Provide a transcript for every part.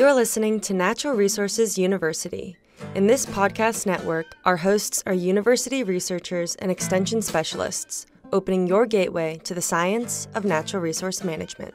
You're listening to Natural Resources University. In this podcast network, our hosts are university researchers and extension specialists, opening your gateway to the science of natural resource management.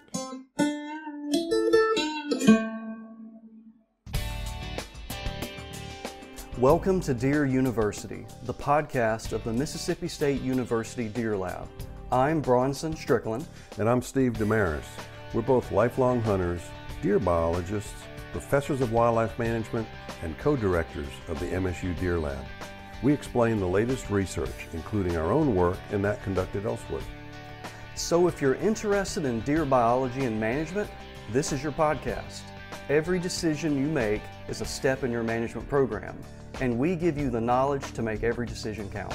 Welcome to Deer University, the podcast of the Mississippi State University Deer Lab. I'm Bronson Strickland. And I'm Steve Damaris. We're both lifelong hunters, deer biologists, professors of wildlife management, and co-directors of the MSU Deer Lab. We explain the latest research, including our own work and that conducted elsewhere. So if you're interested in deer biology and management, this is your podcast. Every decision you make is a step in your management program, and we give you the knowledge to make every decision count.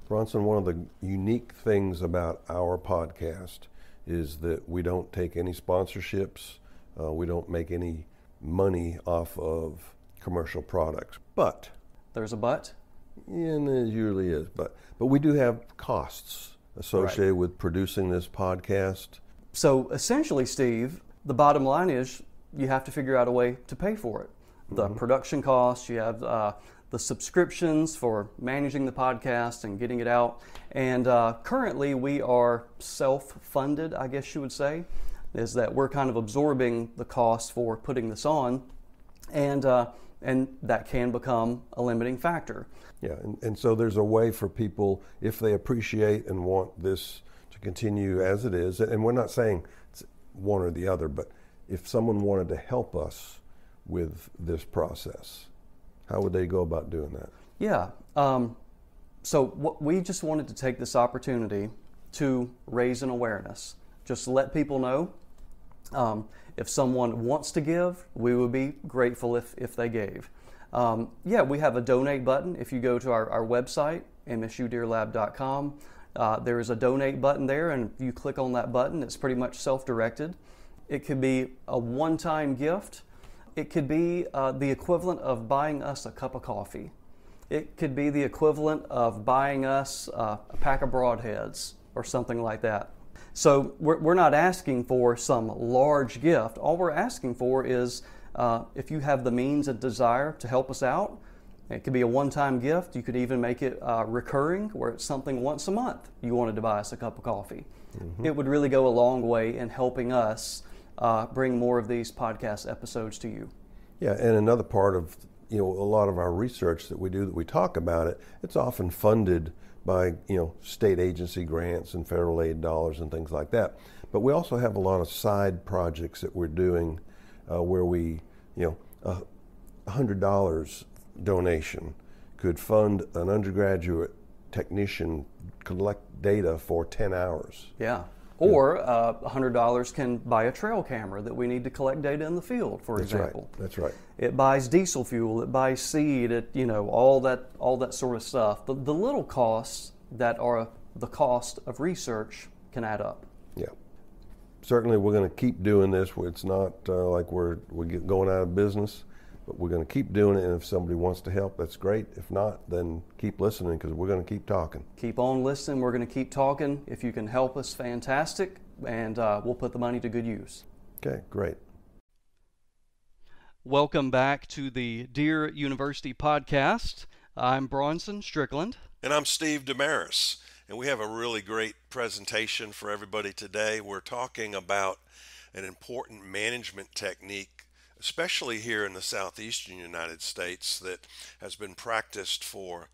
Bronson, one of the unique things about our podcast is that we don't take any sponsorships, we don't make any money off of commercial products. But there's a but? And there usually is, but we do have costs associated with producing this podcast. So essentially, Steve, the bottom line is you have to figure out a way to pay for it. The production costs, you have the subscriptions for managing the podcast and getting it out. And currently we are self-funded, I guess you would say, is that we're kind of absorbing the cost for putting this on, and that can become a limiting factor. Yeah, and so there's a way for people, if they appreciate and want this to continue as it is, and we're not saying it's one or the other, but if someone wanted to help us with this process, how would they go about doing that? Yeah, so we just wanted to take this opportunity to raise an awareness. Just let people know. If someone wants to give, we would be grateful if they gave. We have a donate button. If you go to our website, msudeerlab.com, there is a donate button there, and if you click on that button, it's pretty much self-directed. It could be a one-time gift. It could be the equivalent of buying us a cup of coffee. It could be the equivalent of buying us a pack of broadheads or something like that. So we're not asking for some large gift. All we're asking for is if you have the means and desire to help us out. It could be a one-time gift. You could even make it recurring, where it's something once a month you wanted to buy us a cup of coffee. It would really go a long way in helping us bring more of these podcast episodes to you. Yeah, and another part of a lot of our research that we do, that we talk about it, it's often funded by state agency grants and federal aid dollars and things like that. But we also have a lot of side projects that we're doing where we, $100 donation could fund an undergraduate technician collect data for 10 hours. Yeah. Or $100 can buy a trail camera that we need to collect data in the field, for example. That's right. It buys diesel fuel, it buys seed, all that sort of stuff. The little costs that are the cost of research can add up. Yeah. Certainly we're going to keep doing this. It's not like we're going out of business, but we're going to keep doing it, and if somebody wants to help, that's great. If not, then keep listening, because we're going to keep talking. Keep on listening. We're going to keep talking. If you can help us, fantastic, and we'll put the money to good use. Okay, great. Welcome back to the Deer University podcast. I'm Bronson Strickland. And I'm Steve Damaris. And we have a really great presentation for everybody today. We're talking about an important management technique, especially here in the Southeastern United States, that has been practiced for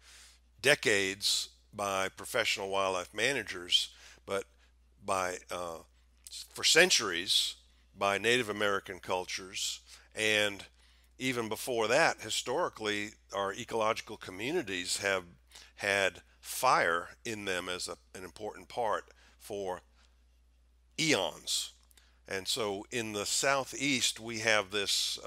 decades by professional wildlife managers, but for centuries by Native American cultures, and even before that, historically, our ecological communities have had fire in them as an important part for eons. And so in the Southeast, we have this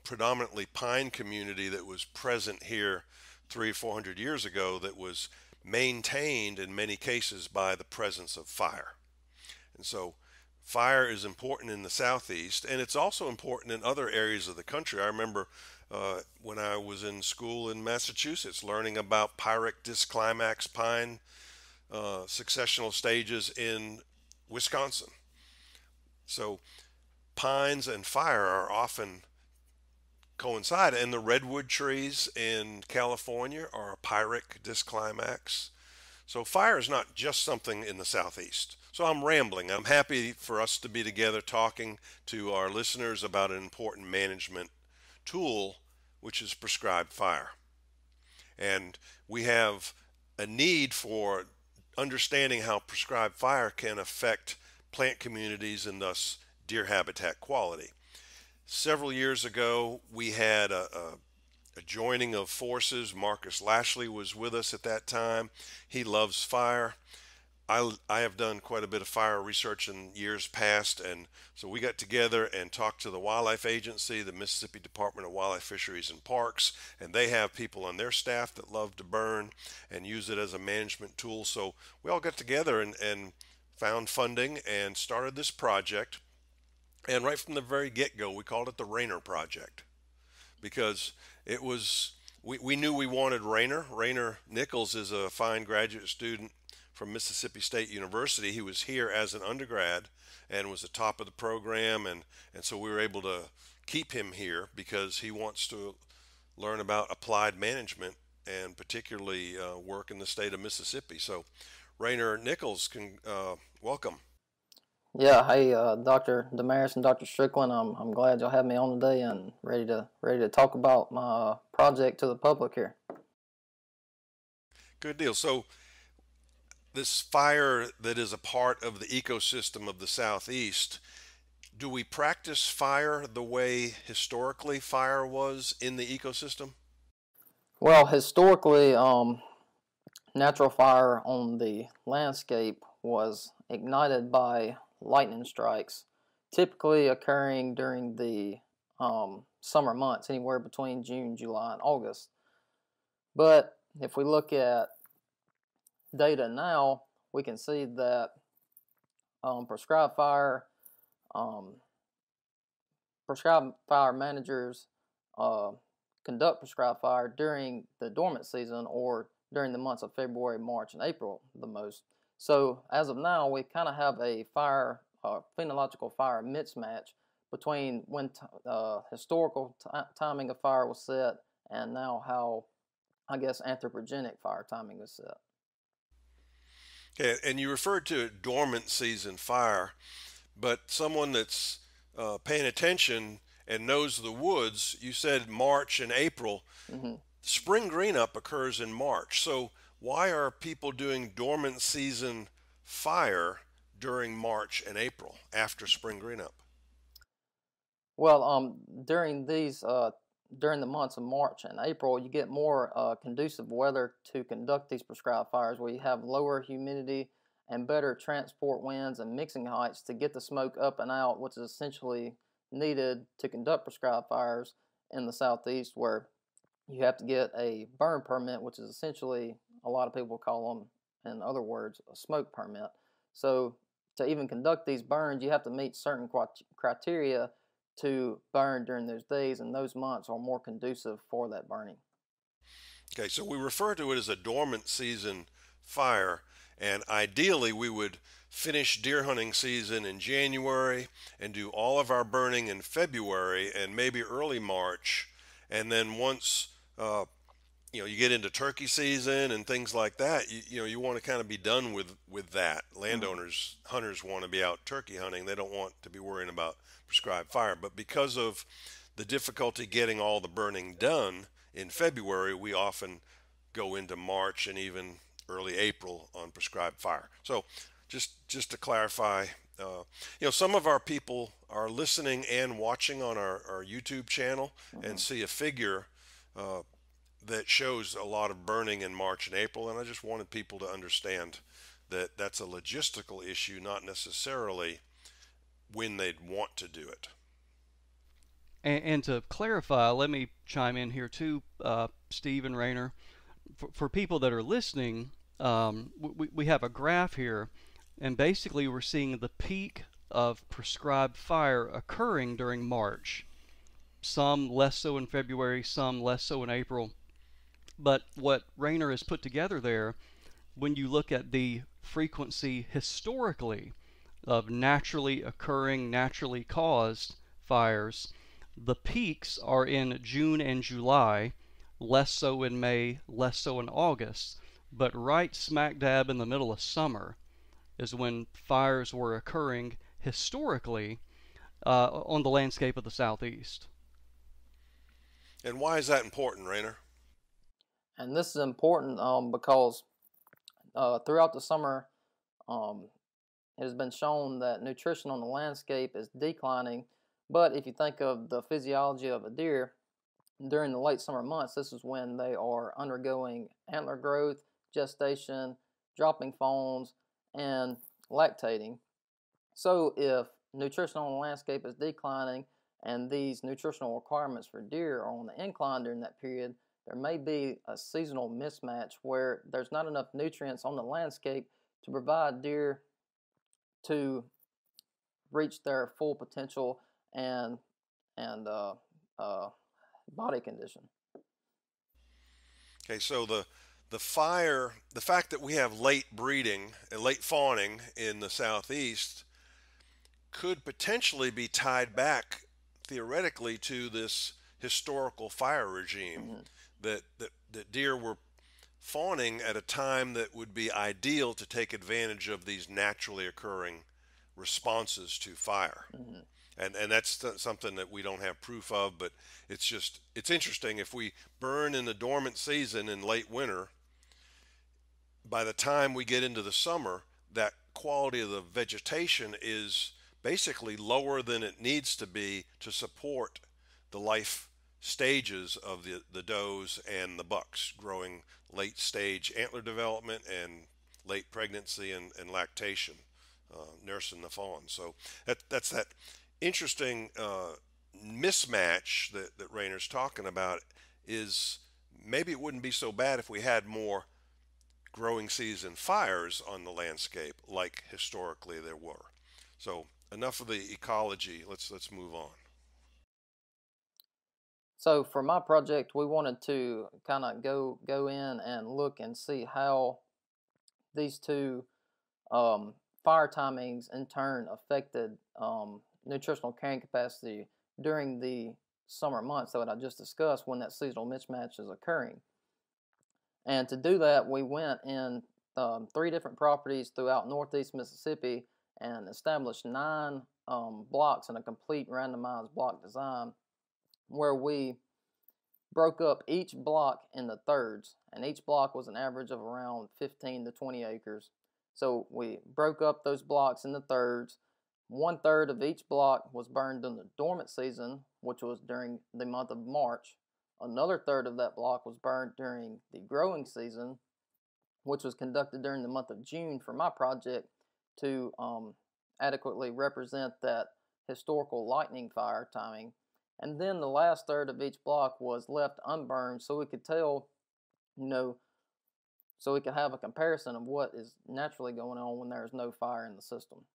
predominantly pine community that was present here 300 or 400 years ago, that was maintained in many cases by the presence of fire. And so fire is important in the Southeast, and it's also important in other areas of the country. I remember when I was in school in Massachusetts learning about Pyrrhic disclimax pine successional stages in Wisconsin. So pines and fire are often coincide, and the redwood trees in California are a pyrrhic disclimax. So fire is not just something in the Southeast. So I'm rambling. I'm happy for us to be together talking to our listeners about an important management tool, which is prescribed fire. And we have a need for understanding how prescribed fire can affect plant communities and thus deer habitat quality. Several years ago, we had a joining of forces. Marcus Lashley was with us at that time. He loves fire. I have done quite a bit of fire research in years past, and so we got together and talked to the Wildlife Agency, the Mississippi Department of Wildlife, Fisheries, and Parks, and they have people on their staff that love to burn and use it as a management tool. So we all got together and found funding and started this project. And right from the very get-go, we called it the Rainer Project, because it was we knew we wanted Rainer. Rainer Nichols is a fine graduate student from Mississippi State University. He was here as an undergrad and was the top of the program, and so we were able to keep him here because he wants to learn about applied management and particularly work in the state of Mississippi. So Rainer Nichols, welcome. Yeah, hey, Dr. Damaris and Dr. Strickland, I'm glad y'all have me on today and ready to talk about my project to the public here. Good deal. So this fire that is a part of the ecosystem of the Southeast, do we practice fire the way historically fire was in the ecosystem? Well, historically, natural fire on the landscape was ignited by lightning strikes, typically occurring during the summer months, anywhere between June, July, and August. But if we look at data now, we can see that prescribed fire managers conduct prescribed fire during the dormant season or during the months of February, March, and April the most. So as of now, we kind of have a phenological fire mismatch between when historical timing of fire was set and now how, I guess, anthropogenic fire timing is set. Okay, and you referred to dormant season fire, but someone that's paying attention and knows the woods, you said March and April. Mm-hmm. Spring greenup occurs in March. So why are people doing dormant season fire during March and April after spring greenup? Well, during the months of March and April, you get more conducive weather to conduct these prescribed fires, where you have lower humidity and better transport winds and mixing heights to get the smoke up and out, which is essentially needed to conduct prescribed fires in the Southeast, where you have to get a burn permit, which is essentially, a lot of people call them, in other words, a smoke permit. So to even conduct these burns, you have to meet certain criteria to burn during those days, and those months are more conducive for that burning. Okay, so we refer to it as a dormant season fire, and ideally we would finish deer hunting season in January and do all of our burning in February and maybe early March, and then once you get into turkey season and things like that, you want to kind of be done with that. Landowners, hunters want to be out turkey hunting. They don't want to be worrying about prescribed fire. But because of the difficulty getting all the burning done in February, we often go into March and even early April on prescribed fire. So just to clarify, some of our people are listening and watching on our YouTube channel and see a figure that shows a lot of burning in March and April, and I just wanted people to understand that that's a logistical issue, not necessarily when they'd want to do it. And to clarify, let me chime in here too, Steve and Rainer. For people that are listening, we have a graph here, and basically we're seeing the peak of prescribed fire occurring during March. Some less so in February, some less so in April. But what Rainer has put together there, when you look at the frequency historically of naturally occurring, naturally caused fires, the peaks are in June and July, less so in May, less so in August, but right smack dab in the middle of summer is when fires were occurring historically on the landscape of the Southeast. And why is that important, Rainer? And this is important because throughout the summer, it has been shown that nutrition on the landscape is declining. But if you think of the physiology of a deer, during the late summer months, this is when they are undergoing antler growth, gestation, dropping fawns, and lactating. So if nutrition on the landscape is declining and these nutritional requirements for deer are on the incline during that period, there may be a seasonal mismatch where there's not enough nutrients on the landscape to provide deer to reach their full potential and body condition. Okay, so the fact that we have late breeding and late fawning in the Southeast could potentially be tied back theoretically to this historical fire regime, that deer were fawning at a time that would be ideal to take advantage of these naturally occurring responses to fire. And that's something that we don't have proof of, but it's interesting. If we burn in the dormant season in late winter, by the time we get into the summer, that quality of the vegetation is basically lower than it needs to be to support the life stages of the does and the bucks, growing late stage antler development and late pregnancy and lactation, nursing the fawn. So that's that interesting mismatch that Rainer's talking about. Is maybe it wouldn't be so bad if we had more growing season fires on the landscape like historically there were. So enough of the ecology. Let's move on. So for my project, we wanted to kind of go in and look and see how these two fire timings in turn affected nutritional carrying capacity during the summer months that I just discussed, when that seasonal mismatch is occurring. And to do that, we went in 3 different properties throughout northeast Mississippi and established 9 blocks in a complete randomized block design, where we broke up each block into thirds, and each block was an average of around 15 to 20 acres. So we broke up those blocks into thirds. 1/3 of each block was burned in the dormant season, which was during the month of March. Another third of that block was burned during the growing season, which was conducted during the month of June for my project to adequately represent that historical lightning fire timing. And then the last third of each block was left unburned, so we could tell, so we could have a comparison of what is naturally going on when there's no fire in the system.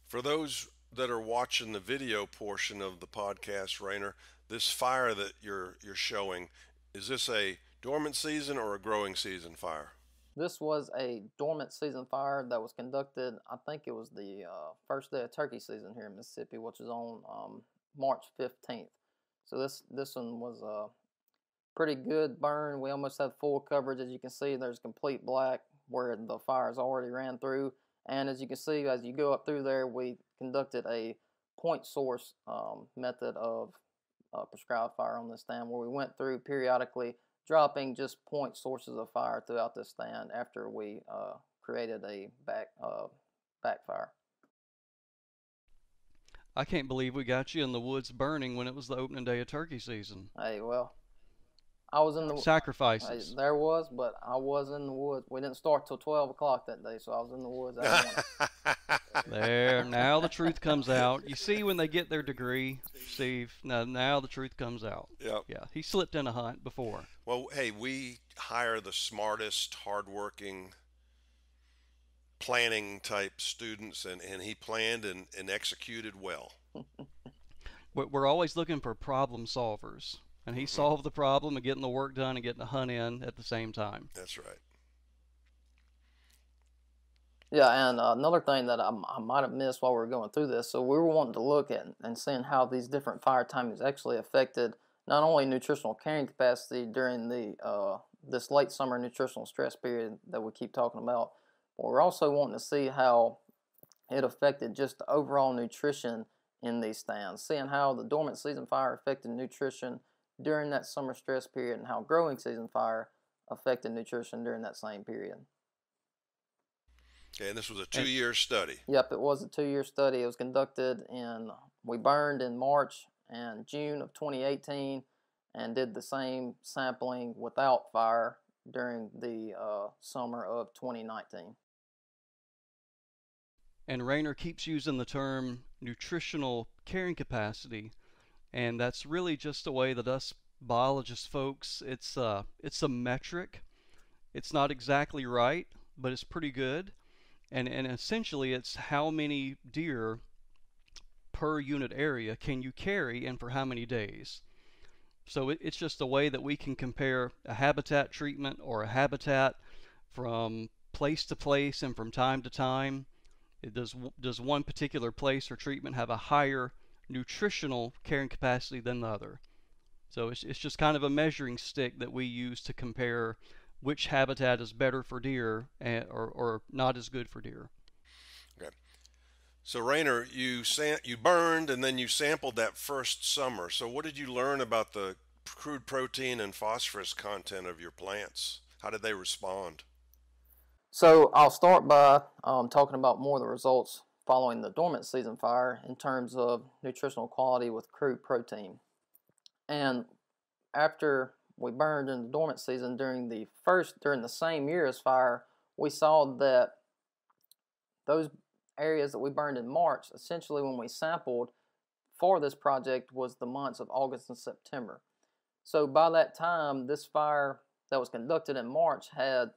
For those that are watching the video portion of the podcast, Rainer, this fire that you're showing, is this a dormant season or a growing season fire? This was a dormant season fire that was conducted, I think it was the first day of turkey season here in Mississippi, which is on March 15th. So this one was a pretty good burn. We almost have full coverage. As you can see, there's complete black where the fire's already ran through. And as you can see, as you go up through there, we conducted a point source method of prescribed fire on this stand, where we went through periodically dropping just point sources of fire throughout this stand after we created a backfire. I can't believe we got you in the woods burning when it was the opening day of turkey season. Hey, well, I was in the sacrifices. There was, but I was in the woods. We didn't start till 12 o'clock that day, so I was in the woods that morning. There, now the truth comes out. You see when they get their degree, Steve? Now the truth comes out. Yep. Yeah, he slipped in a hunt before. Well, hey, we hire the smartest, hardworking, planning type students, and he planned and executed well. We're always looking for problem solvers, and he solved the problem of getting the work done and getting the hunt in at the same time. That's right. Yeah, and another thing that I might have missed while we were going through this, so we were wanting to look at and seeing how these different fire timings actually affected not only nutritional carrying capacity during the this late summer nutritional stress period that we keep talking about, but we're also wanting to see how it affected just the overall nutrition in these stands, seeing how the dormant season fire affected nutrition during that summer stress period and how growing season fire affected nutrition during that same period. Okay, and this was a 2-year study. Yep, it was a 2-year study. It was conducted we burned in March and June of 2018 and did the same sampling without fire during the summer of 2019. And Rayner keeps using the term nutritional carrying capacity, and that's really just a way that us biologist folks, it's a metric. It's not exactly right, but it's pretty good. And essentially it's how many deer per unit area can you carry and for how many days. So it's just a way that we can compare a habitat treatment or a habitat from place to place and from time to time. Does one particular place or treatment have a higher nutritional carrying capacity than the other? So it's just kind of a measuring stick that we use to compare which habitat is better for deer or not as good for deer. Okay. So Rayner, you burned and then you sampled that first summer. So what did you learn about the crude protein and phosphorus content of your plants? How did they respond? So I'll start by talking about more of the results following the dormant season fire in terms of nutritional quality with crude protein. And after we burned in the dormant season during the same year as fire, we saw that those areas that we burned in March, essentially when we sampled for this project, was the months of August and September. So by that time, this fire that was conducted in March had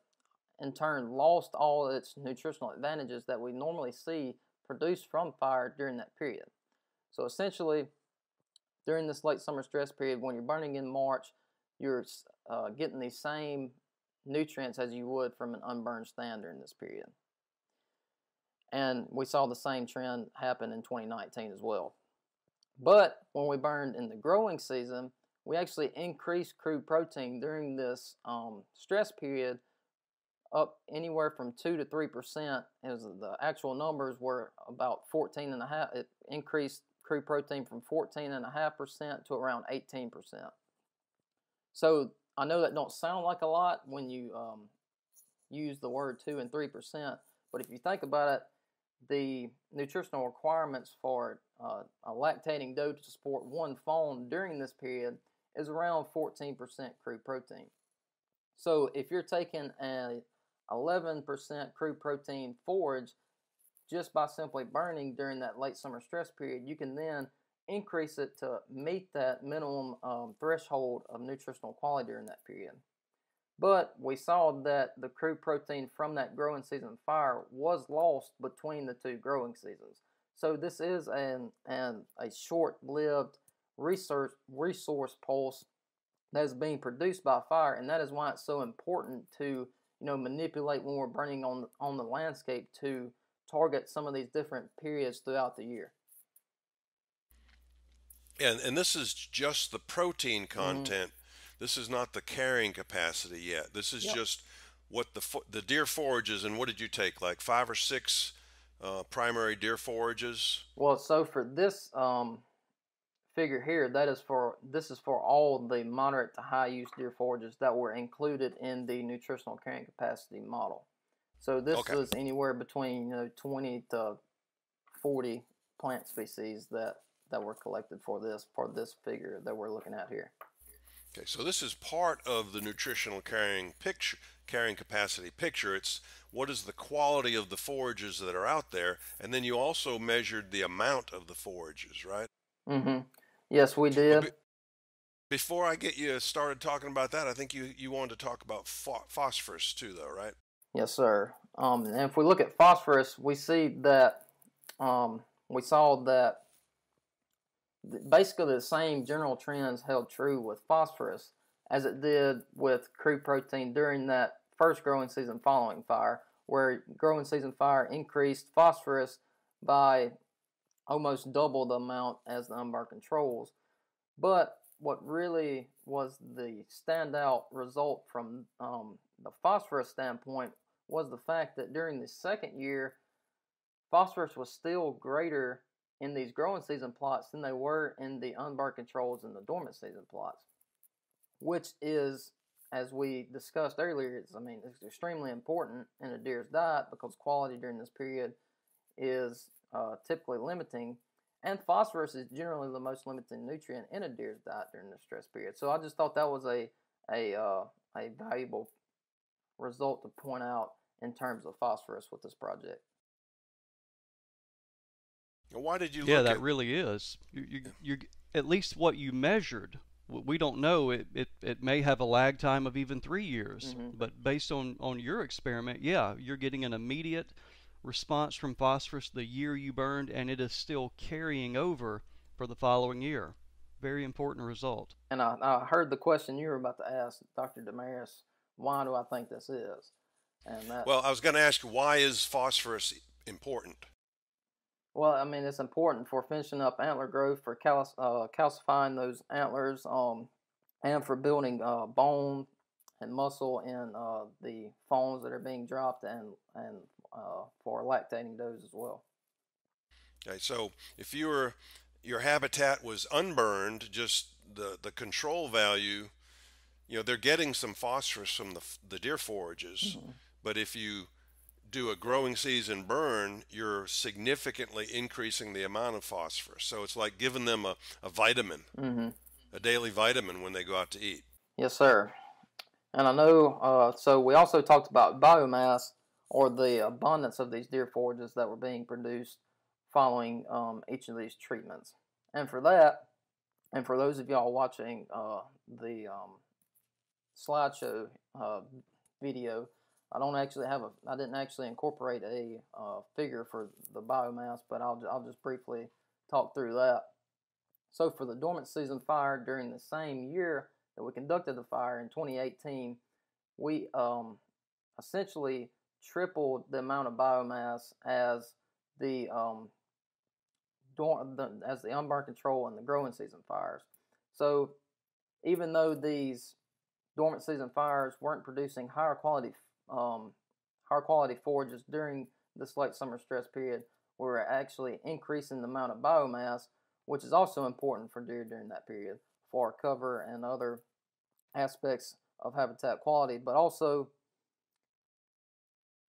in turn lost all its nutritional advantages that we normally see produced from fire during that period. So essentially, during this late summer stress period, when you're burning in March, you're getting the same nutrients as you would from an unburned stand during this period. And we saw the same trend happen in 2019 as well. But when we burned in the growing season, we actually increased crude protein during this stress period up anywhere from 2 to 3%. The actual numbers were about 14.5%. It increased crude protein from 14.5% to around 18%. So I know that don't sound like a lot when you use the word 2 and 3%, but if you think about it, the nutritional requirements for a lactating doe to support one fawn during this period is around 14% crude protein. So if you're taking an 11% crude protein forage just by simply burning during that late summer stress period, you can then increase it to meet that minimum threshold of nutritional quality during that period. But we saw that the crude protein from that growing season fire was lost between the two growing seasons. So this is a short-lived resource pulse that is being produced by fire, and that is why it's so important to manipulate when we're burning on the landscape to target some of these different periods throughout the year. And this is just the protein content. This is not the carrying capacity yet. This is just what the deer forages. And what did you take, like 5 or 6 primary deer forages? Well, so for this figure here, this is for all the moderate to high use deer forages that were included in the nutritional carrying capacity model. So this was anywhere between 20 to 40 plant species that were collected for this figure that we're looking at here. Okay, so this is part of the nutritional carrying capacity picture. It's what is the quality of the forages that are out there, and then you also measured the amount of the forages, right? Mm-hmm. Yes, we did. Before I get you started talking about that, I think you wanted to talk about phosphorus too, though, right? Yes, sir. And if we look at phosphorus, we see that we saw that basically the same general trends held true with phosphorus as it did with crude protein during that first growing season following fire, where growing season fire increased phosphorus by almost double the amount as the unburned controls. But what really was the standout result from the phosphorus standpoint was the fact that during the second year, phosphorus was still greater in these growing season plots than they were in the unburned controls in the dormant season plots, which is, as we discussed earlier, it's extremely important in a deer's diet because quality during this period is typically limiting, and phosphorus is generally the most limiting nutrient in a deer's diet during the stress period. So I just thought that was a valuable result to point out in terms of phosphorus with this project. Why did you? Yeah, that really is. You at least what you measured. We don't know. It may have a lag time of even 3 years, but based on your experiment, yeah, you're getting an immediate response from phosphorus the year you burned, and it is still carrying over for the following year. Very important result. And I heard the question you were about to ask, Dr. Damaris. Why do I think this is? Well, I was going to ask, why is phosphorus important? Well, I mean, it's important for finishing up antler growth, for calcifying those antlers, and for building bone and muscle in the fawns that are being dropped, and for lactating does as well. Okay, so if your habitat was unburned, just the control value, they're getting some phosphorus from the deer forages, but if you do a growing season burn, you're significantly increasing the amount of phosphorus. So it's like giving them a vitamin, a daily vitamin when they go out to eat. Yes, sir. And I know, so we also talked about biomass, or the abundance of these deer forages that were being produced following each of these treatments. And for that, and for those of y'all watching the slideshow video, I didn't actually incorporate a figure for the biomass, but I'll just briefly talk through that. So for the dormant season fire during the same year that we conducted the fire in 2018, we essentially tripled the amount of biomass as the unburned control and the growing season fires. So even though these dormant season fires weren't producing higher quality forages during this late summer stress period, we were actually increasing the amount of biomass, which is also important for deer during that period for cover and other aspects of habitat quality. But also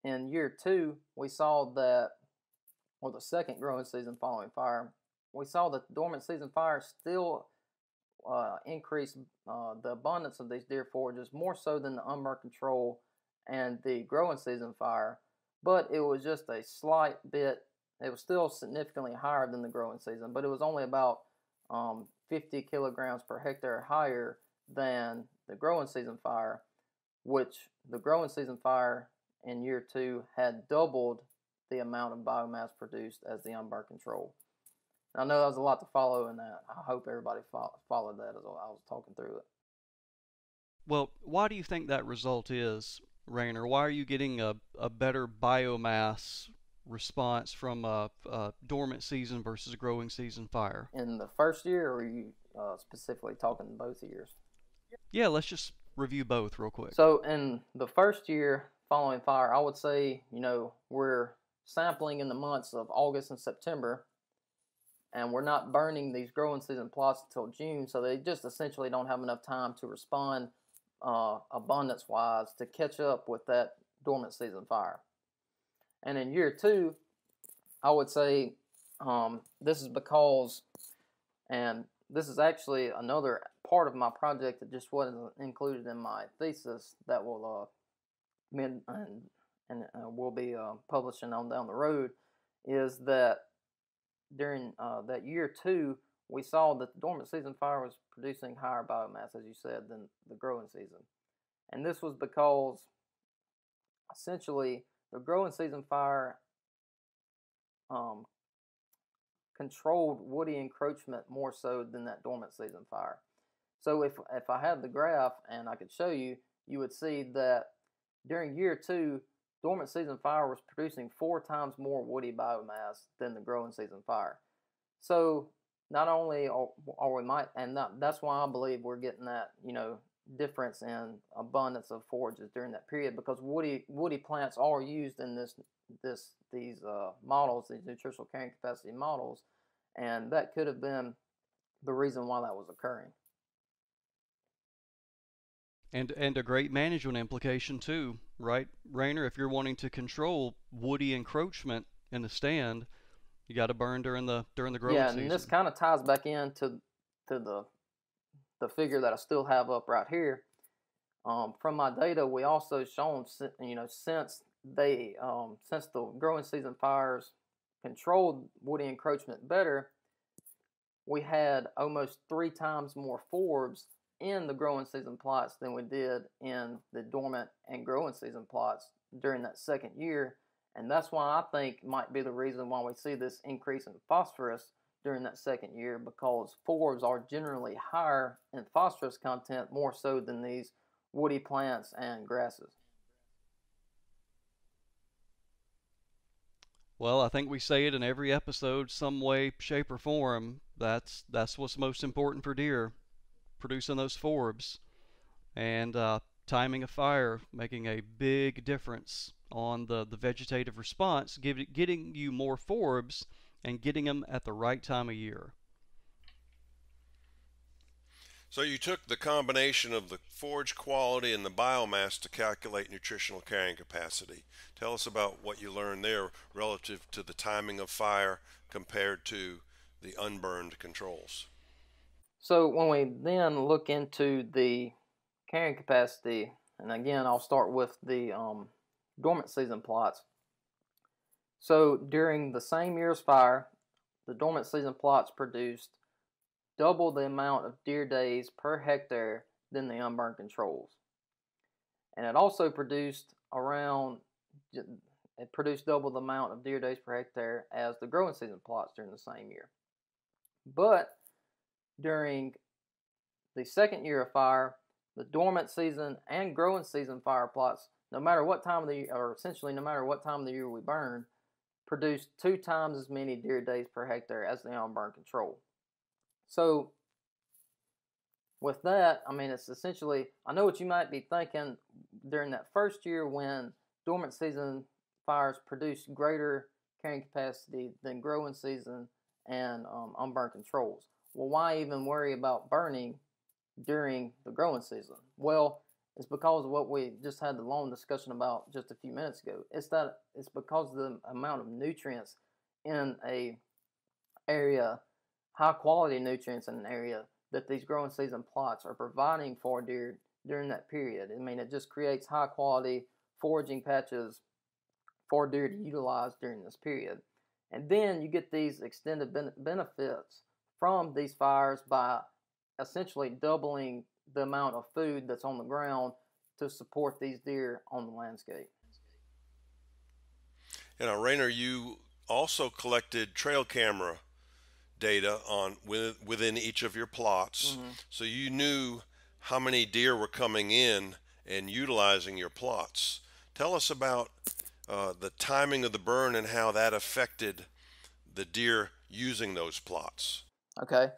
in year 2, we saw that, or the second growing season following fire, we saw that the dormant season fire still increased the abundance of these deer forages more so than the unburned control and the growing season fire, but it was just a slight bit. It was still significantly higher than the growing season, but it was only about 50 kilograms per hectare higher than the growing season fire, which the growing season fire in year 2 had doubled the amount of biomass produced as the unburned control. I know that was a lot to follow in that. I hope everybody followed that as I was talking through it. Well, why do you think that result is, Rainer? Why are you getting a better biomass response from a dormant season versus a growing season fire? In the first year, or are you specifically talking both years? Yeah, let's just review both real quick. So in the first year following fire, I would say, we're sampling in the months of August and September, and we're not burning these growing season plots until June, so they just essentially don't have enough time to respond abundance-wise to catch up with that dormant season fire. And in year 2, I would say this is because, and this is actually another part of my project that just wasn't included in my thesis that will will be publishing on down the road, is that during that year 2, we saw that the dormant season fire was producing higher biomass, as you said, than the growing season. And this was because essentially the growing season fire controlled woody encroachment more so than that dormant season fire. So if I had the graph and I could show you, you would see that during year 2, dormant season fire was producing 4 times more woody biomass than the growing season fire. So not only are we that's why I believe we're getting that, difference in abundance of forages during that period, because woody plants are used in these models, these nutritional carrying capacity models, and that could have been the reason why that was occurring. And a great management implication too, right, Rainer? If you're wanting to control woody encroachment in the stand, you got to burn during the growing season. Yeah, and this kind of ties back into the figure that I still have up right here. From my data, we also shown, since the growing season fires controlled woody encroachment better, we had almost 3 times more forbs in the growing season plots than we did in the dormant and growing season plots during that second year. And that's why I think might be the reason why we see this increase in phosphorus during that second year, because forbs are generally higher in phosphorus content, more so than these woody plants and grasses. Well, I think we say it in every episode, some way, shape, or form. That's what's most important for deer, producing those forbs, and timing of fire making a big difference on the vegetative response, getting you more forbs and getting them at the right time of year. So you took the combination of the forage quality and the biomass to calculate nutritional carrying capacity. Tell us about what you learned there relative to the timing of fire compared to the unburned controls. So when we then look into the carrying capacity, and again I'll start with the dormant season plots. So during the same year's fire, the dormant season plots produced double the amount of deer days per hectare than the unburned controls. And it also produced double the amount of deer days per hectare as the growing season plots during the same year. But during the second year of fire, the dormant season and growing season fire plots, no matter what time of the year, or essentially no matter what time of the year we burn, produced 2 times as many deer days per hectare as the unburned control. So with that, I mean, it's essentially, I know what you might be thinking during that first year when dormant season fires produced greater carrying capacity than growing season and unburned controls. Well, why even worry about burning during the growing season? Well, it's because of what we just had the long discussion about just a few minutes ago. It's because of the amount of nutrients in a area, high quality nutrients in an area, that these growing season plots are providing for deer during that period. I mean, it just creates high quality foraging patches for deer to utilize during this period. And then you get these extended benefits from these fires by essentially doubling the amount of food that's on the ground to support these deer on the landscape. And Rainer, you also collected trail camera data on within each of your plots, so you knew how many deer were coming in and utilizing your plots. Tell us about the timing of the burn and how that affected the deer using those plots. Okay,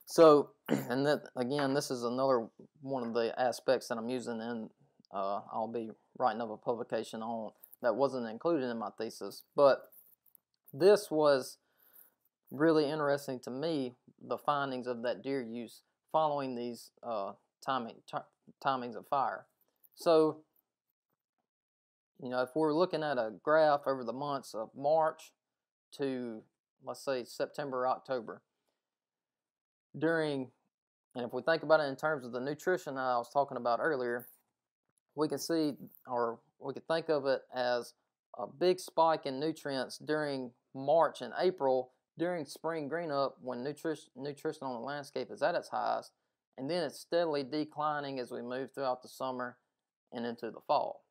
so and that again, this is another one of the aspects that I'm using, and I'll be writing up a publication on that wasn't included in my thesis, but this was really interesting to me, the findings of that deer use following these timings of fire. So, if we're looking at a graph over the months of March to, let's say, September, October, and if we think about it in terms of the nutrition that I was talking about earlier, we can see, or we could think of it as a big spike in nutrients during March and April, during spring green up, when nutrition on the landscape is at its highest, and then it's steadily declining as we move throughout the summer and into the fall.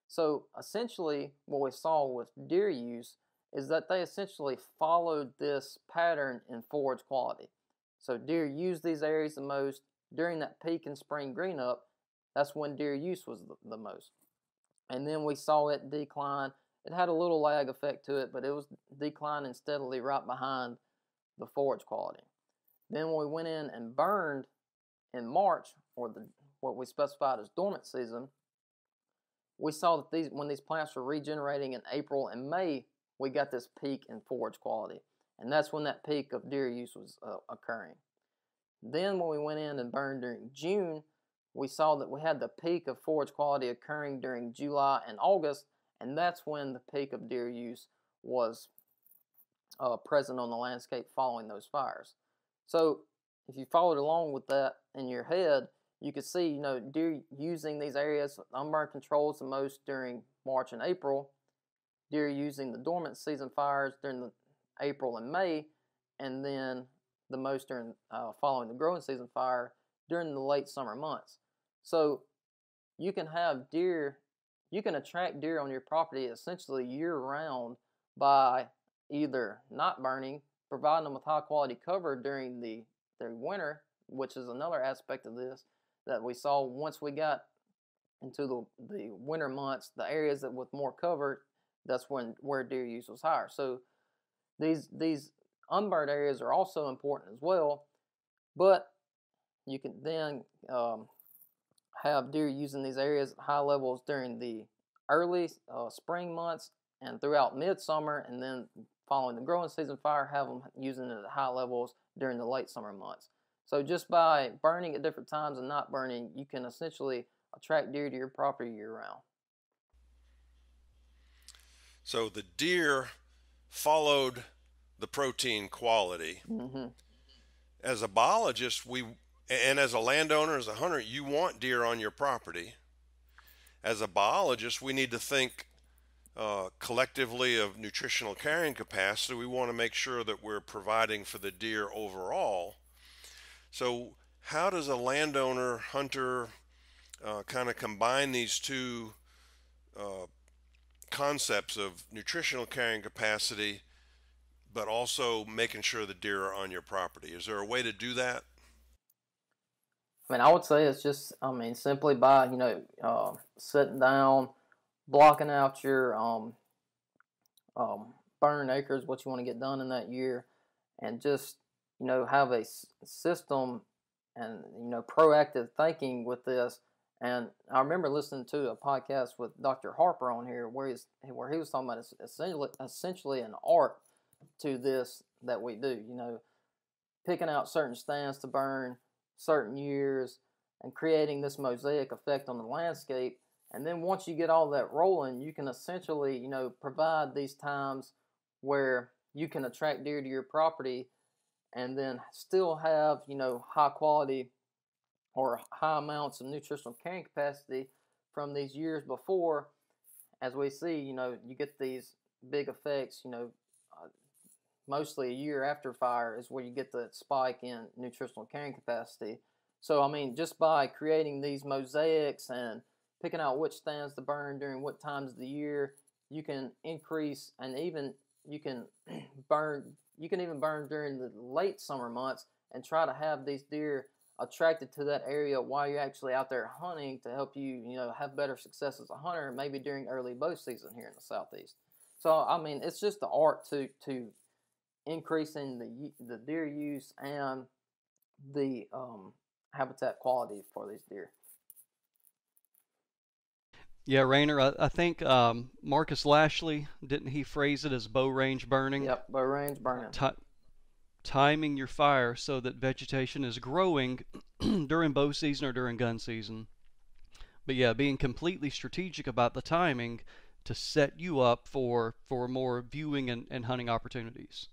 So essentially what we saw with deer use is that they essentially followed this pattern in forage quality. So deer used these areas the most during that peak in spring green up. That's when deer use was the most. and then we saw it decline. It had a little lag effect to it, but it was declining steadily right behind the forage quality. Then when we went in and burned in March, or what we specified as dormant season, we saw that when these plants were regenerating in April and May, we got this peak in forage quality. And that's when that peak of deer use was occurring. Then when we went in and burned during June, we saw that we had the peak of forage quality occurring during July and August, and that's when the peak of deer use was present on the landscape following those fires. So if you followed along with that in your head, you could see, deer using these areas, unburned controls the most during March and April, deer using the dormant season fires during the April and May, and then the most during following the growing season fire during the late summer months. So you can have deer, you can attract deer on your property essentially year-round by either not burning, providing them with high-quality cover during the winter, which is another aspect of this that we saw once we got into the winter months, the areas that with more cover, that's where deer use was higher. So these unburned areas are also important as well, but you can then have deer using these areas at high levels during the early spring months and throughout midsummer, and then following the growing season fire, have them using it at high levels during the late summer months. So just by burning at different times and not burning, you can essentially attract deer to your property year-round. So the deer followed the protein quality. Mm-hmm. As a biologist, and as a landowner, as a hunter, you want deer on your property. As a biologist, we need to think collectively of nutritional carrying capacity. We want to make sure that we're providing for the deer overall. So how does a landowner, hunter, kind of combine these two concepts of nutritional carrying capacity, but also making sure the deer are on your property? Is there a way to do that? I mean, I would say it's just, simply by, sitting down, blocking out your burn acres, what you want to get done in that year, and just, have a system and, proactive thinking with this. And I remember listening to a podcast with Dr. Harper on here where he was talking about essentially an art to this that we do, picking out certain stands to burn certain years and creating this mosaic effect on the landscape. And then once you get all that rolling, you can essentially, provide these times where you can attract deer to your property and then still have, high quality or high amounts of nutritional carrying capacity from these years before. As we see, you get these big effects, mostly a year after fire is where you get the spike in nutritional carrying capacity. So, just by creating these mosaics and picking out which stands to burn during what times of the year, you can increase, and even you can even burn during the late summer months and try to have these deer attracted to that area while you're actually out there hunting to help you, have better success as a hunter, maybe during early bow season here in the Southeast. So, it's just the art to increasing the deer use and the habitat quality for these deer. Yeah, Rayner, I think Marcus Lashley, didn't he phrase it as bow range burning? Yep, bow range burning. Timing your fire so that vegetation is growing during bow season or during gun season. But yeah, being completely strategic about the timing to set you up for more viewing and hunting opportunities.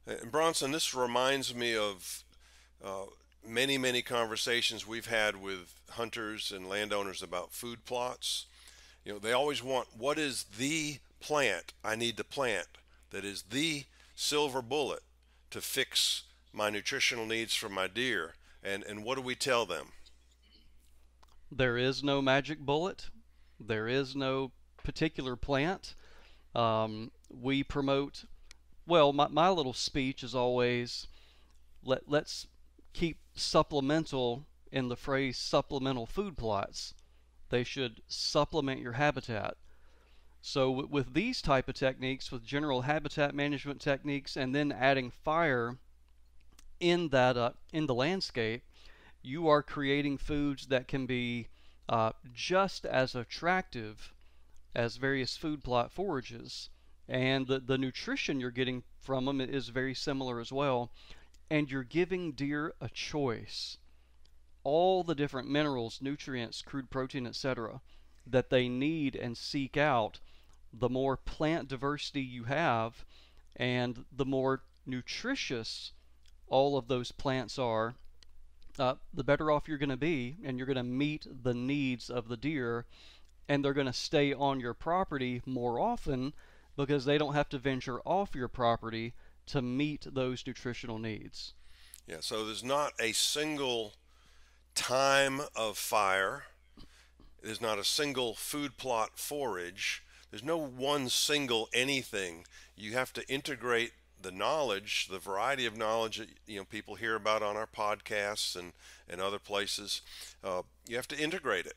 And Bronson, this reminds me of many conversations we've had with hunters and landowners about food plots. They always want, what is the plant I need to plant that is the silver bullet to fix my nutritional needs for my deer? And what do we tell them? There is no magic bullet. There is no particular plant. We promote, well, my little speech is always, let's keep supplemental in the phrase supplemental food plots. They should supplement your habitat. So with these type of techniques, with general habitat management techniques, and then adding fire in that in the landscape, you are creating foods that can be just as attractive as various food plot forages, and the nutrition you're getting from them is very similar as well, and you're giving deer a choice. All the different minerals, nutrients, crude protein, etc., that they need and seek out. The more plant diversity you have, and the more nutritious all of those plants are, the better off you're going to be, and you're going to meet the needs of the deer, and they're going to stay on your property more often because they don't have to venture off your property to meet those nutritional needs. Yeah, so there's not a single time of fire. There's not a single food plot forage. There's no one single anything. You have to integrate the knowledge, the variety of knowledge that people hear about on our podcasts and other places. You have to integrate it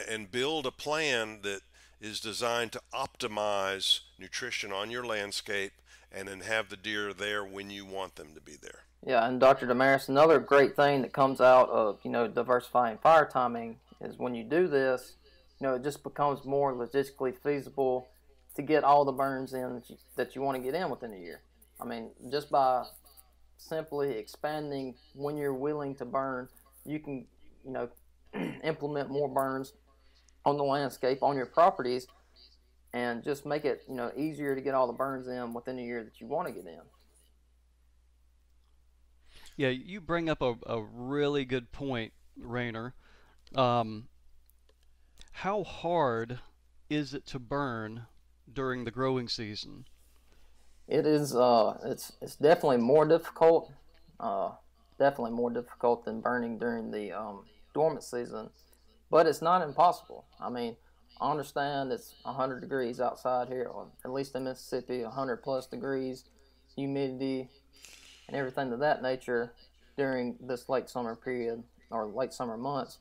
and build a plan that is designed to optimize nutrition on your landscape, and then have the deer there when you want them to be there. Yeah, and Dr. Damaris, another great thing that comes out of diversifying fire timing is when you do this, it just becomes more logistically feasible to get all the burns in that you want to get in within a year. I mean, just by simply expanding when you're willing to burn, you can implement more burns on the landscape, on your properties, and just make it easier to get all the burns in within a year that you want to get in. Yeah, you bring up a really good point, Rainer. How hard is it to burn during the growing season? It is. It's definitely more difficult. Definitely more difficult than burning during the dormant season, but it's not impossible. I mean, I understand it's 100 degrees outside here, or at least in Mississippi, 100 plus degrees, humidity, and everything of that nature during this late summer period or late summer months.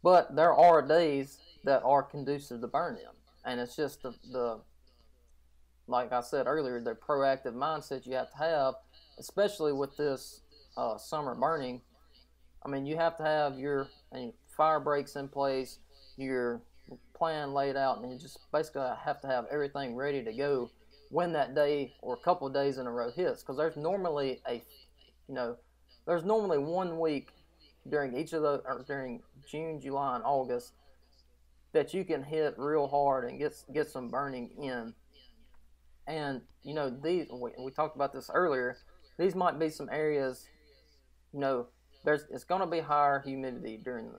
But there are days that are conducive to burn in, and it's just the like I said earlier, the proactive mindset you have to have, especially with this summer burning. I mean, you have to have your fire breaks in place, your plan laid out, and you just basically have to have everything ready to go when that day or a couple of days in a row hits. Because there's normally there's normally 1 week during each of those, or during June, July, and August, that you can hit real hard and get some burning in. And these, we talked about this earlier, these might be some areas, it's going to be higher humidity during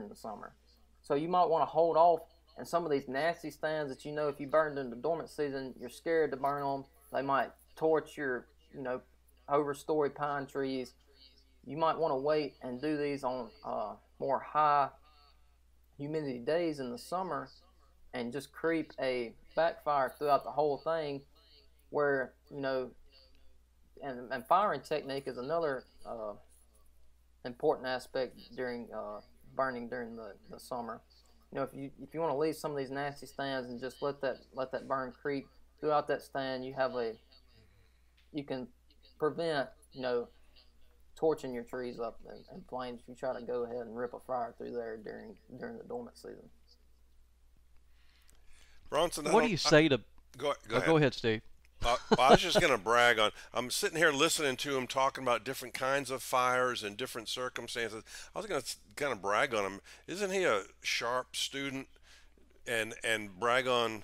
the summer, so you might want to hold off. And some of these nasty stands that if you burned in the dormant season, you're scared to burn them. They might torch your overstory pine trees. You might want to wait and do these on more high humidity days in the summer, and just creep a backfire throughout the whole thing, where and firing technique is another important aspect during burning during the summer. If you want to leave some of these nasty stands and just let that burn creep throughout that stand, you can prevent torching your trees up in flames if you try to go ahead and rip a fire through there during the dormant season. Bronson, what do you say to? Go ahead. Go ahead, Steve. I was just going to brag on. I'm sitting here listening to him talking about different kinds of fires and different circumstances. I was going to kind of brag on him. Isn't he a sharp student? And brag on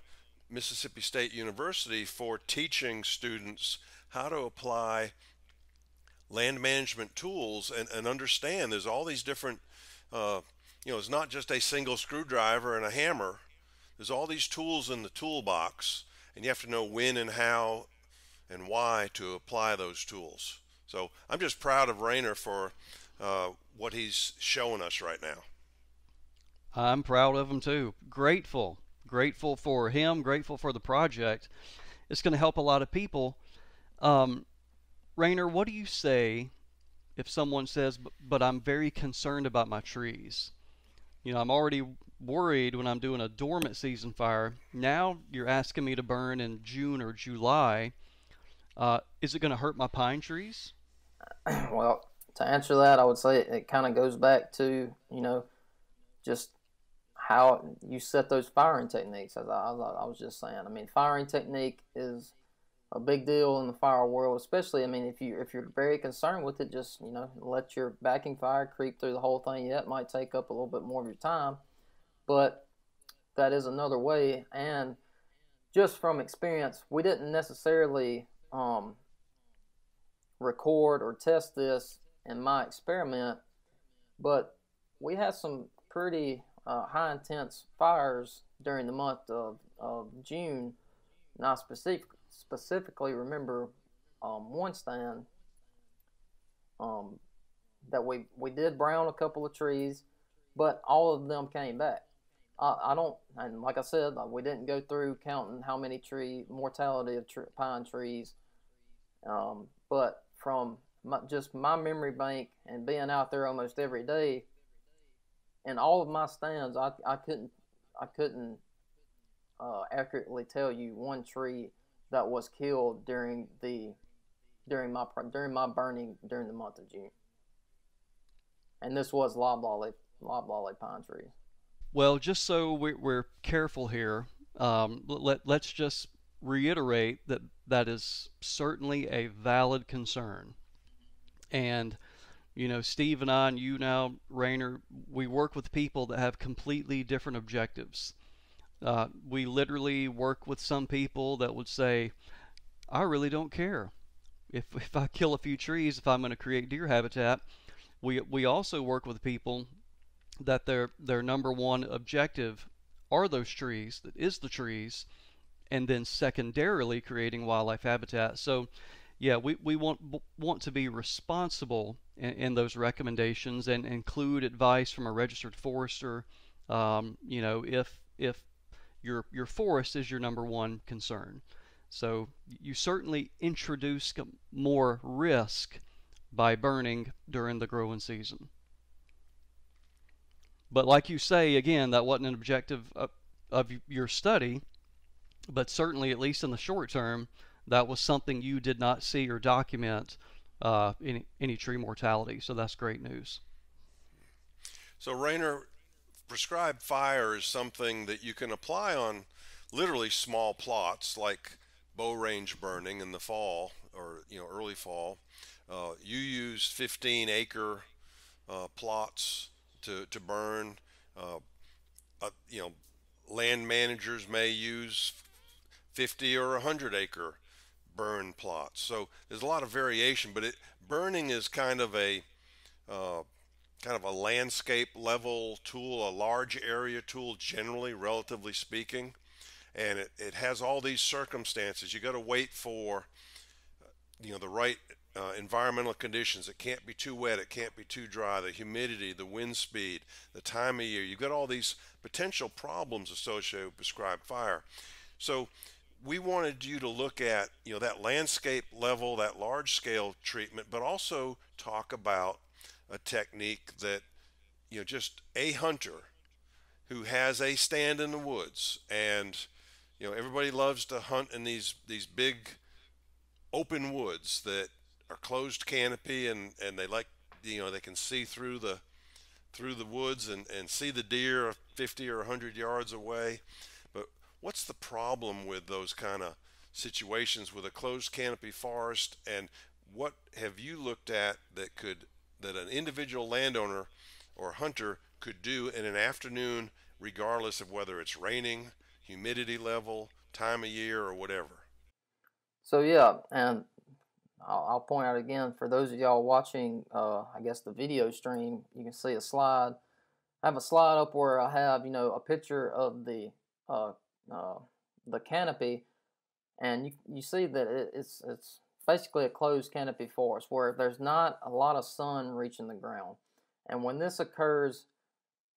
Mississippi State University for teaching students how to apply land management tools and understand there's all these different. It's not just a single screwdriver and a hammer. There's all these tools in the toolbox, and you have to know when and how and why to apply those tools. So I'm just proud of Rainer for what he's showing us right now. I'm proud of him too. Grateful for him, grateful for the project. It's going to help a lot of people. Rainer, what do you say if someone says, but I'm very concerned about my trees? I'm already worried when I'm doing a dormant season fire. Now you're asking me to burn in June or July. Is it going to hurt my pine trees? Well, to answer that, I would say it kind of goes back to, just how you set those firing techniques, as I was just saying. I mean, firing technique is a big deal in the fire world, especially, I mean, if you're very concerned with it, just, let your backing fire creep through the whole thing. Yeah, it might take up a little bit more of your time, but that is another way. And just from experience, we didn't necessarily record or test this in my experiment, but we had some pretty high intense fires during the month of June. And I specifically remember one stand that we did brown a couple of trees, but all of them came back. I don't, and like I said, we didn't go through counting how many mortality of pine trees, but from just my memory bank and being out there almost every day, in all of my stands, I couldn't accurately tell you one tree that was killed during my burning during the month of June, and this was loblolly pine trees. Well, just so we're careful here, let's just reiterate that is certainly a valid concern. And, Steve and I, and you now, Rainer, we work with people that have completely different objectives. We literally work with some people that would say, I really don't care if I kill a few trees, if I'm going to create deer habitat. We also work with people that their number one objective are those trees, that is the trees, and then secondarily creating wildlife habitat. So yeah, we want to be responsible in those recommendations and include advice from a registered forester. If your forest is your number one concern. So you certainly introduce more risk by burning during the growing season. But like you say, again, that wasn't an objective of your study, but certainly, at least in the short term, that was something you did not see or document any tree mortality. So that's great news. So Rainer, prescribed fire is something that you can apply on literally small plots like bow range burning in the fall or early fall. You used 15-acre plots to burn. Land managers may use 50 or 100-acre burn plots. So there's a lot of variation, but burning is kind of a landscape level tool, a large area tool, generally, relatively speaking, and it has all these circumstances. You got to wait for the right environmental conditions. It can't be too wet, it can't be too dry, the humidity, the wind speed, the time of year. You've got all these potential problems associated with prescribed fire. So we wanted you to look at that landscape level, that large scale treatment, but also talk about a technique that just a hunter who has a stand in the woods, and everybody loves to hunt in these big open woods that are closed canopy, and they like they can see through the woods and see the deer 50 or 100 yards away. But what's the problem with those kind of situations with a closed canopy forest, and what have you looked at that an individual landowner or hunter could do in an afternoon, regardless of whether it's raining, humidity level, time of year, or whatever? So yeah, and I'll point out again, for those of y'all watching, I guess the video stream, you can see a slide. I have a slide up where I have, a picture of the canopy, and you see that it's basically a closed canopy forest where there's not a lot of sun reaching the ground. And when this occurs,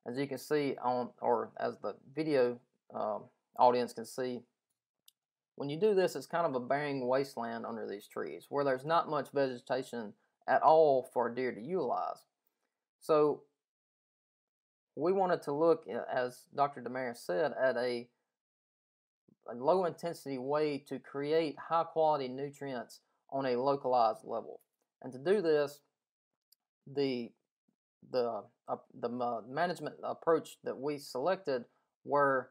as you can see or as the video audience can see, when you do this, it's kind of a barren wasteland under these trees where there's not much vegetation at all for a deer to utilize. So we wanted to look, as Dr. Damaris said, at a low intensity way to create high quality nutrients on a localized level. And to do this, the management approach that we selected were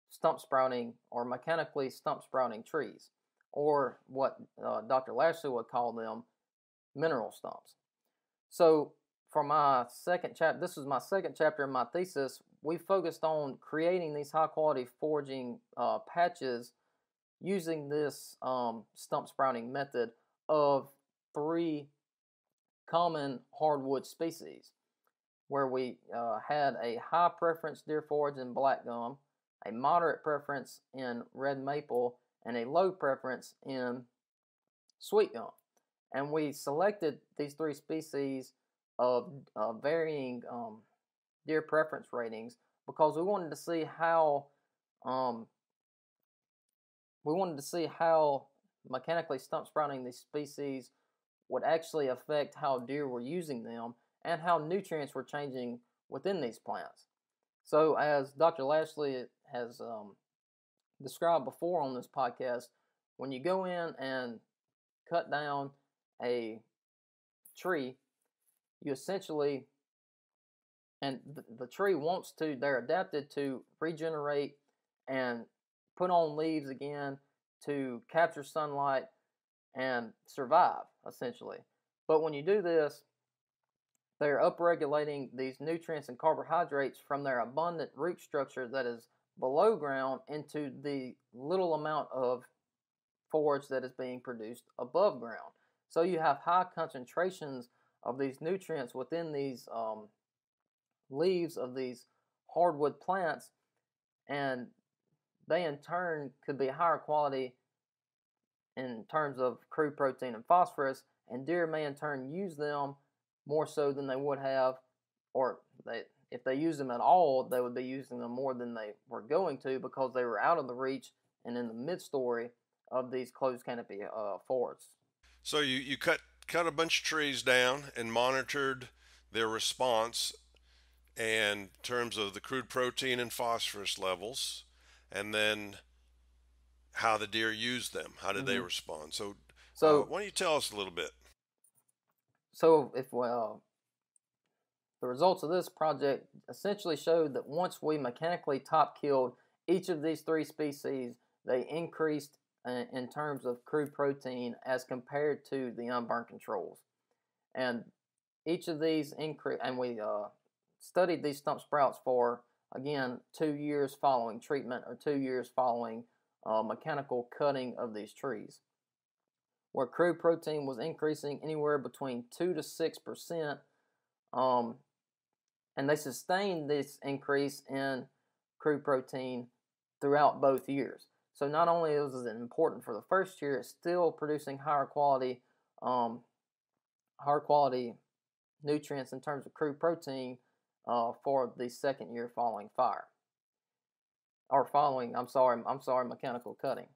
stump sprouting, or mechanically stump sprouting trees, or what Dr. Lashley would call them, mineral stumps. So for my second chapter, this was my second chapter in my thesis, we focused on creating these high quality foraging patches using this stump sprouting method of 3 common hardwood species, where we had a high preference deer forage in black gum, a moderate preference in red maple, and a low preference in sweet gum. And we selected these 3 species of varying deer preference ratings because we wanted to see how mechanically stump sprouting these species would actually affect how deer were using them and how nutrients were changing within these plants. So as Dr. Lashley has described before on this podcast, when you go in and cut down a tree, you essentially, and the tree wants to, they're adapted to regenerate and put on leaves again to capture sunlight and survive, essentially. But when you do this, they're upregulating these nutrients and carbohydrates from their abundant root structure that is below ground into the little amount of forage that is being produced above ground. So you have high concentrations of these nutrients within these leaves of these hardwood plants, and they in turn could be higher quality in terms of crude protein and phosphorus, and deer may in turn use them more so than they would have, or if they use them at all, they would be using them more than they were going to because they were out of the reach and in the mid-story of these closed canopy forests. So you cut a bunch of trees down and monitored their response and in terms of the crude protein and phosphorus levels, and then how the deer used them. How did they respond? So why don't you tell us a little bit? So the results of this project essentially showed that once we mechanically top killed each of these 3 species, they increased in terms of crude protein as compared to the unburned controls. And each of these increased, and we studied these stump sprouts for, again, 2 years following treatment or 2 years following mechanical cutting of these trees, where crude protein was increasing anywhere between 2 to 6%, and they sustained this increase in crude protein throughout both years. So not only was it important for the first year, it's still producing higher quality nutrients in terms of crude protein for the second year following fire, or following, mechanical cutting.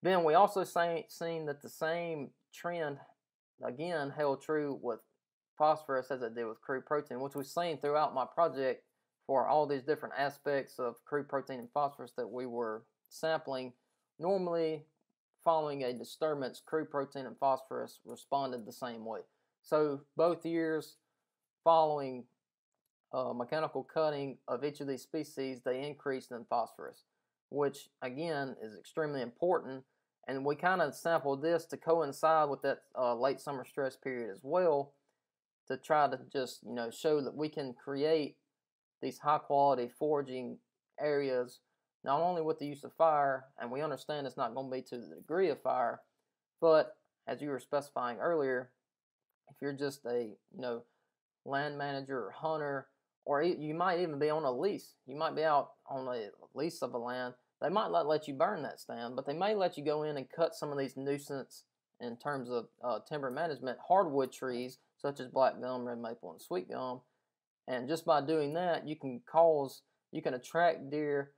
Then we also seen that the same trend again held true with phosphorus as it did with crude protein, which we've seen throughout my project for all these different aspects of crude protein and phosphorus that we were sampling. Normally, following a disturbance, crude protein and phosphorus responded the same way. So both years following mechanical cutting of each of these species, they increased in phosphorus, which again is extremely important. And we kind of sampled this to coincide with that late summer stress period as well, to try to just show that we can create these high quality foraging areas not only with the use of fire, and we understand it's not going to be to the degree of fire, but as you were specifying earlier, if you're just a land manager or hunter, or you might even be on a lease, you might be out on a lease of a land, they might not let you burn that stand, but they may let you go in and cut some of these nuisance in terms of timber management, hardwood trees such as black gum, red maple, and sweet gum. And just by doing that, you can attract deer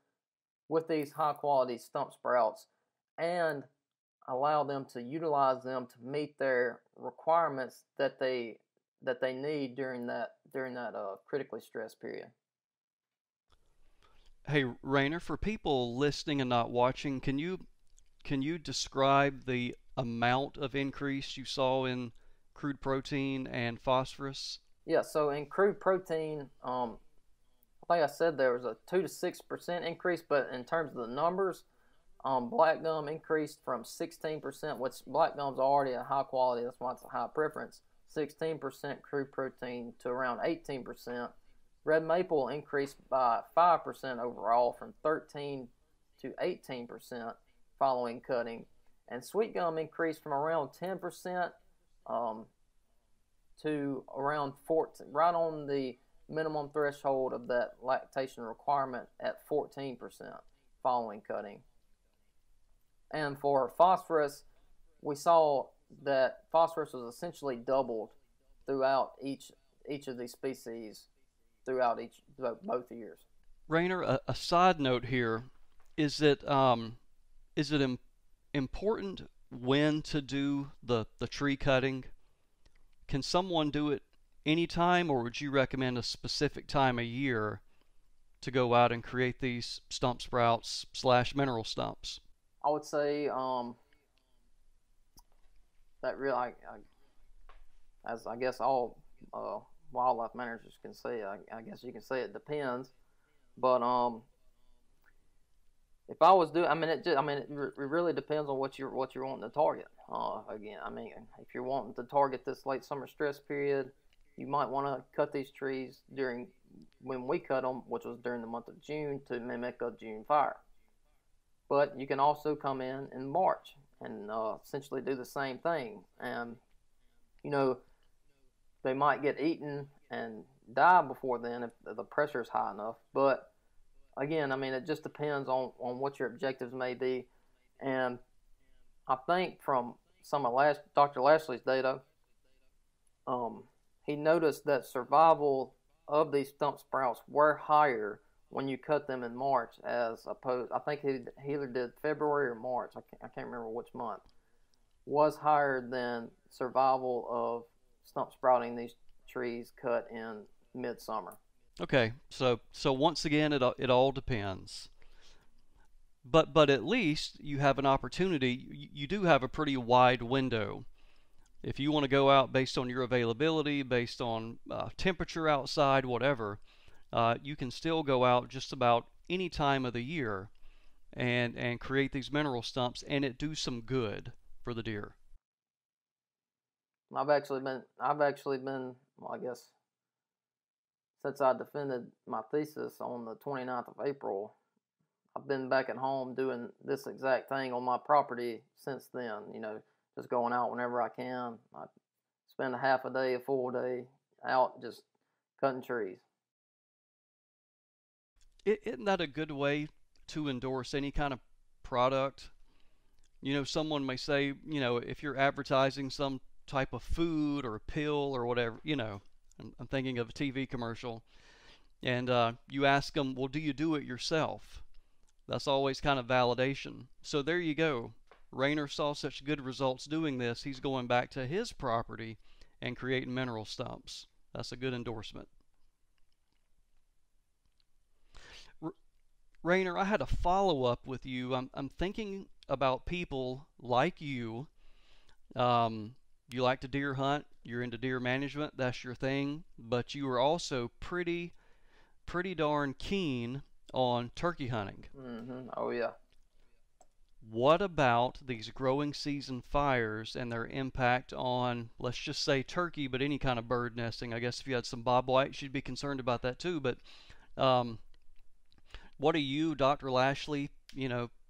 with these high quality stump sprouts and allow them to utilize them to meet their requirements that they need during that during that critically stressed period. Hey, Rainer, for people listening and not watching, can you describe the amount of increase you saw in crude protein and phosphorus? Yeah, so in crude protein, I think I said there was a 2 to 6% increase, but in terms of the numbers, black gum increased from 16%, which black gum's already a high quality, that's why it's a high preference, 16% crude protein to around 18%. Red maple increased by 5% overall from 13 to 18% following cutting. And sweet gum increased from around 10% to around 14, right on the minimum threshold of that lactation requirement at 14% following cutting. And for phosphorus, we saw that phosphorus was essentially doubled throughout each of these species throughout both years. Rainer, a side note here, is it important when to do the tree cutting? Can someone do it anytime, or would you recommend a specific time of year to go out and create these stump sprouts / mineral stumps? I would say that really, as I guess all wildlife managers can say, I guess you can say it depends. But if I was doing, it really depends on what you're wanting to target. Again, if you're wanting to target this late summer stress period, you might want to cut these trees during when we cut them, which was during the month of June, to mimic a June fire. But you can also come in March and essentially do the same thing. And they might get eaten and die before then if the pressure is high enough. But again, it just depends on what your objectives may be. And I think from some of Dr. Lashley's data, he noticed that survival of these stump sprouts were higher when you cut them in March, as opposed, I think he either did February or March, I can't remember which month, was higher than survival of stump sprouting these trees cut in midsummer. Okay, so once again, it all depends. But at least you have an opportunity. You do have a pretty wide window. If you want to go out based on your availability, based on temperature outside, whatever, you can still go out just about any time of the year and create these mineral stumps, and it do some good for the deer. I've actually been, well, I guess, since I defended my thesis on the 29th of April, I've been back at home doing this exact thing on my property since then, just going out whenever I can. I spend a full day out just cutting trees. Isn't that a good way to endorse any kind of product? Someone may say, if you're advertising some type of food or a pill or whatever, I'm thinking of a TV commercial, and you ask them, well, do you do it yourself? That's always kind of validation. So there you go. Rainer saw such good results doing this, he's going back to his property and creating mineral stumps. That's a good endorsement. Rainer, I had a follow-up with you. I'm thinking about people like you. You like to deer hunt. You're into deer management. That's your thing. But you are also pretty darn keen on turkey hunting. Mm-hmm. Oh, yeah. What about these growing season fires and their impact on, let's just say turkey, but any kind of bird nesting? I guess if you had some bobwhites, you'd be concerned about that too. But what do you, Dr. Lashley,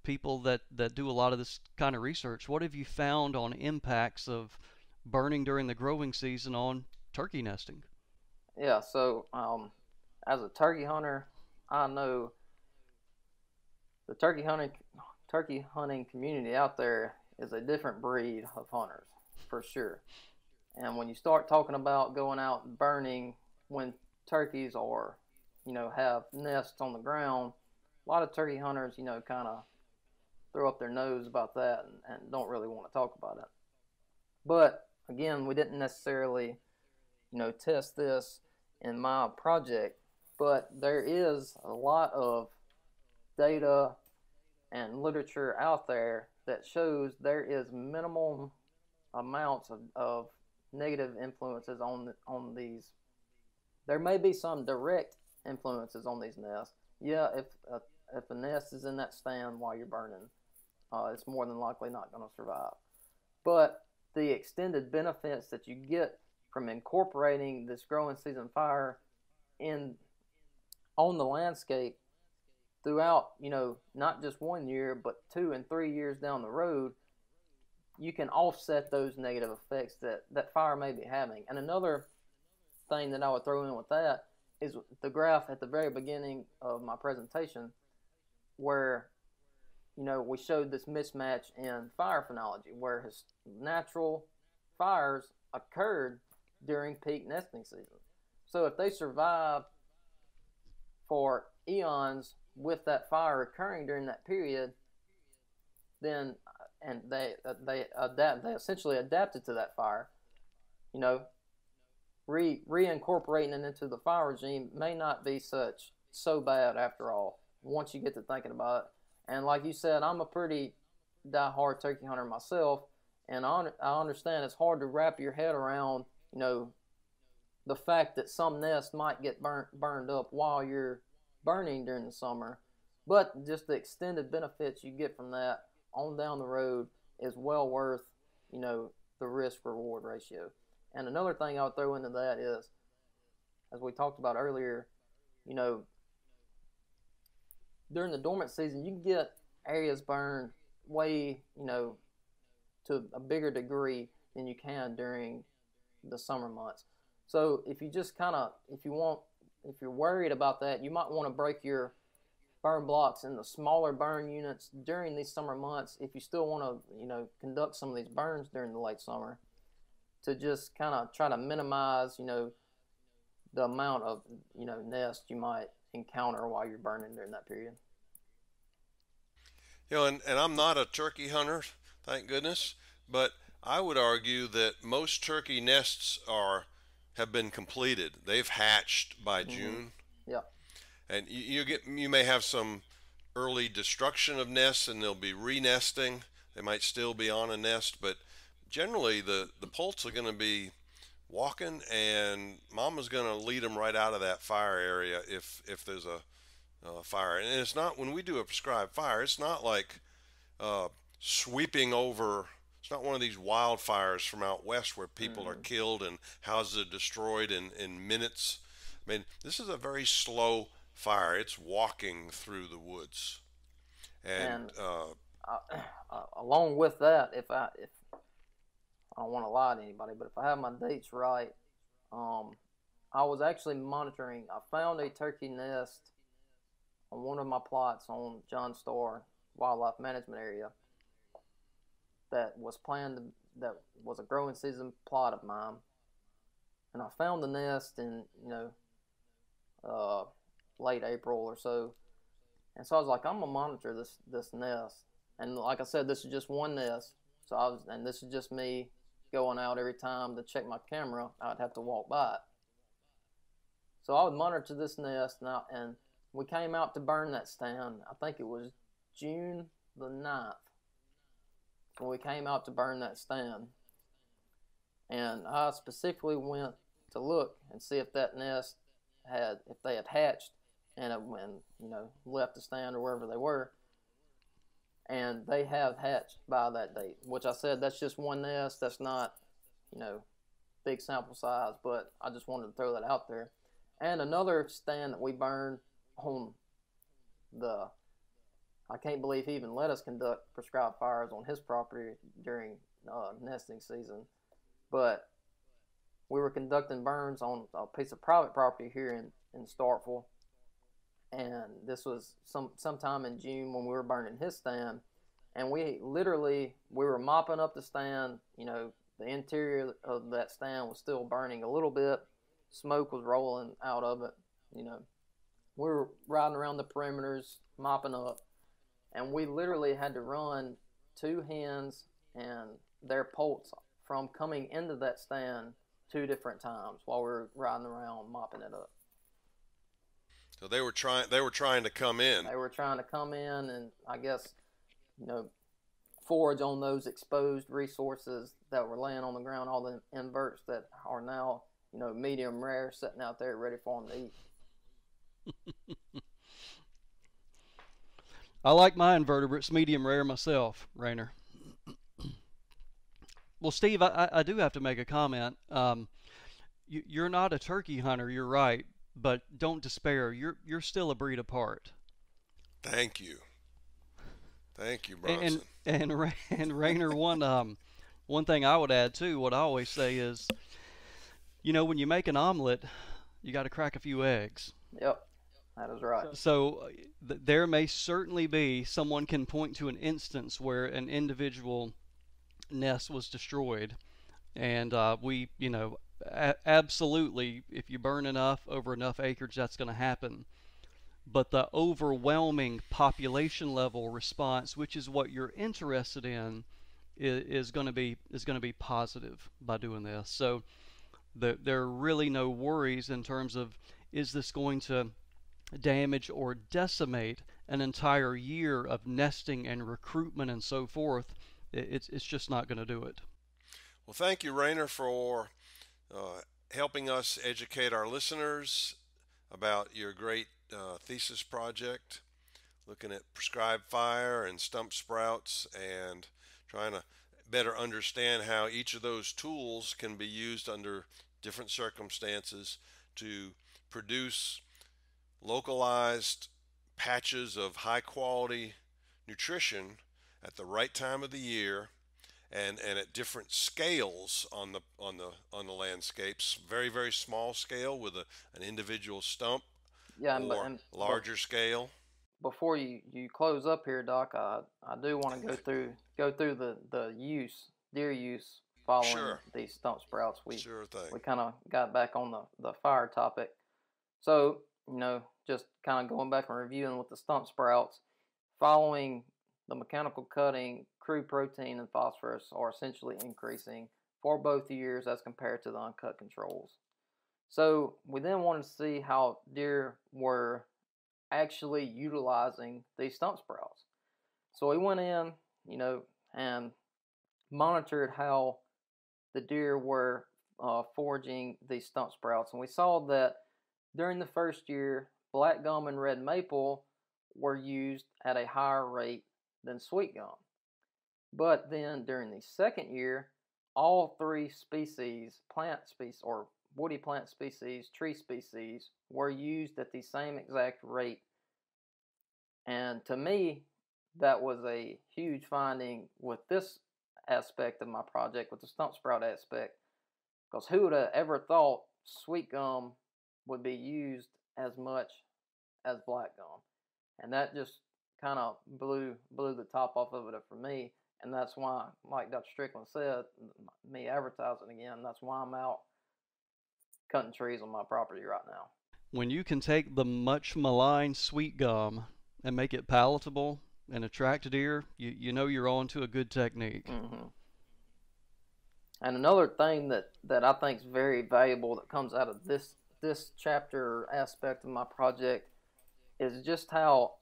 people that do a lot of this kind of research, what have you found on impacts of burning during the growing season on turkey nesting? Yeah, so as a turkey hunter, I know the turkey hunting community out there is a different breed of hunters, for sure. And when you start talking about going out and burning when turkeys are, have nests on the ground, a lot of turkey hunters, kind of throw up their nose about that and don't really want to talk about it. But again, we didn't necessarily, test this in my project, but there is a lot of data and literature out there that shows there is minimal amounts of negative influences on these. There may be some direct influences on these nests. Yeah, if a nest is in that stand while you're burning, it's more than likely not going to survive. But the extended benefits that you get from incorporating this growing season fire on the landscape throughout, not just 1 year, but 2 and 3 years down the road, you can offset those negative effects that fire may be having. And another thing that I would throw in with that is the graph at the very beginning of my presentation where, we showed this mismatch in fire phenology where his natural fires occurred during peak nesting season. So if they survive for eons with that fire occurring during that period, then they essentially adapted to that fire. Reincorporating it into the fire regime may not be so bad after all, once you get to thinking about it. And like you said, I'm a pretty die-hard turkey hunter myself, and I understand it's hard to wrap your head around, the fact that some nests might get burned up while you're burning during the summer, but just the extended benefits you get from that on down the road is well worth, the risk-reward ratio. And another thing I would throw into that is, as we talked about earlier, during the dormant season, you can get areas burned way, to a bigger degree than you can during the summer months. So if you just if you're worried about that, you might want to break your burn blocks into smaller burn units during these summer months if you still want to, conduct some of these burns during the late summer, to just try to minimize, the amount of, nest you might encounter while you're burning during that period. And I'm not a turkey hunter, thank goodness, but I would argue that most turkey nests have been completed. They've hatched by June. Yeah. And you may have some early destruction of nests, and they'll be re-nesting. They might still be on a nest, but generally the poults are going to be walking, and mama's going to lead them right out of that fire area if there's a fire. And it's not, when we do a prescribed fire, it's not like sweeping over. It's not one of these wildfires from out west where people are killed and houses are destroyed in minutes. I mean, this is a very slow fire. It's walking through the woods. And along with that, if I don't want to lie to anybody, but if I have my dates right, I was actually monitoring. I found a turkey nest on one of my plots on John Starr Wildlife Management Area that was that was a growing season plot of mine. And I found the nest in, late April or so. And so I was like, I'm gonna monitor this nest. And like I said, this is just one nest. And this is just me going out every time to check my camera. I'd have to walk by it. So I would monitor this nest, and we came out to burn that stand. I think it was June the 9th when we came out to burn that stand. And I specifically went to look and see if that nest if they had hatched and left the stand or wherever they were. And they have hatched by that date, which I said that's just one nest. That's not, big sample size, but I just wanted to throw that out there. And another stand that we burned on I can't believe he even let us conduct prescribed fires on his property during nesting season, but we were conducting burns on a piece of private property here in Starkville. And this was sometime in June when we were burning his stand, and we were mopping up the stand. The interior of that stand was still burning a little bit. Smoke was rolling out of it. We were riding around the perimeters, mopping up, and we literally had to run 2 hens and their poults from coming into that stand 2 different times while we were riding around mopping it up. So they were trying to come in. They were trying to come in and, I guess, forage on those exposed resources that were laying on the ground, all the inverts that are now, medium rare, sitting out there ready for them to eat. I like my invertebrates medium rare myself, Rainer. Well, Steve, I do have to make a comment. You're not a turkey hunter, you're right, but don't despair. You're still a breed apart. Thank you, Bronson. And Rainer, one thing I would add too, what I always say is, when you make an omelet, you got to crack a few eggs. Yep, that is right. So there may certainly be, someone can point to an instance where an individual nest was destroyed, and we, absolutely, if you burn enough over enough acreage, that's going to happen. But the overwhelming population level response, which is what you're interested in, is going to be positive by doing this. So there are really no worries in terms of, is this going to damage or decimate an entire year of nesting and recruitment and so forth. It's just not going to do it. Well, thank you, Rainer, for helping us educate our listeners about your great thesis project, looking at prescribed fire and stump sprouts, and trying to better understand how each of those tools can be used under different circumstances to produce localized patches of high quality nutrition at the right time of the year and at different scales on the landscapes. Very, very small scale with an individual stump, or larger scale. Before you close up here, Doc, I do want to go through the deer use following these stump sprouts. We kind of got back on the fire topic. So, just kind of going back and reviewing with the stump sprouts, following the mechanical cutting, crude protein and phosphorus are essentially increasing for both years as compared to the uncut controls. So we then wanted to see how deer were actually utilizing these stump sprouts. So we went in, and monitored how the deer were foraging these stump sprouts. And we saw that during the first year, black gum and red maple were used at a higher rate than sweet gum. But then during the second year, all 3 species, plant species or woody plant species, tree species, were used at the same exact rate. And to me, that was a huge finding with this aspect of my project, with the stump sprout aspect, because who would have ever thought sweet gum would be used as much as black gum? And that just kind of blew the top off of it for me. And that's why, like Dr. Strickland said, me advertising again, that's why I'm out cutting trees on my property right now. When you can take the much maligned sweet gum and make it palatable and attract deer, you know you're on to a good technique. Mm-hmm. And another thing that I think is very valuable that comes out of this chapter aspect of my project is just how,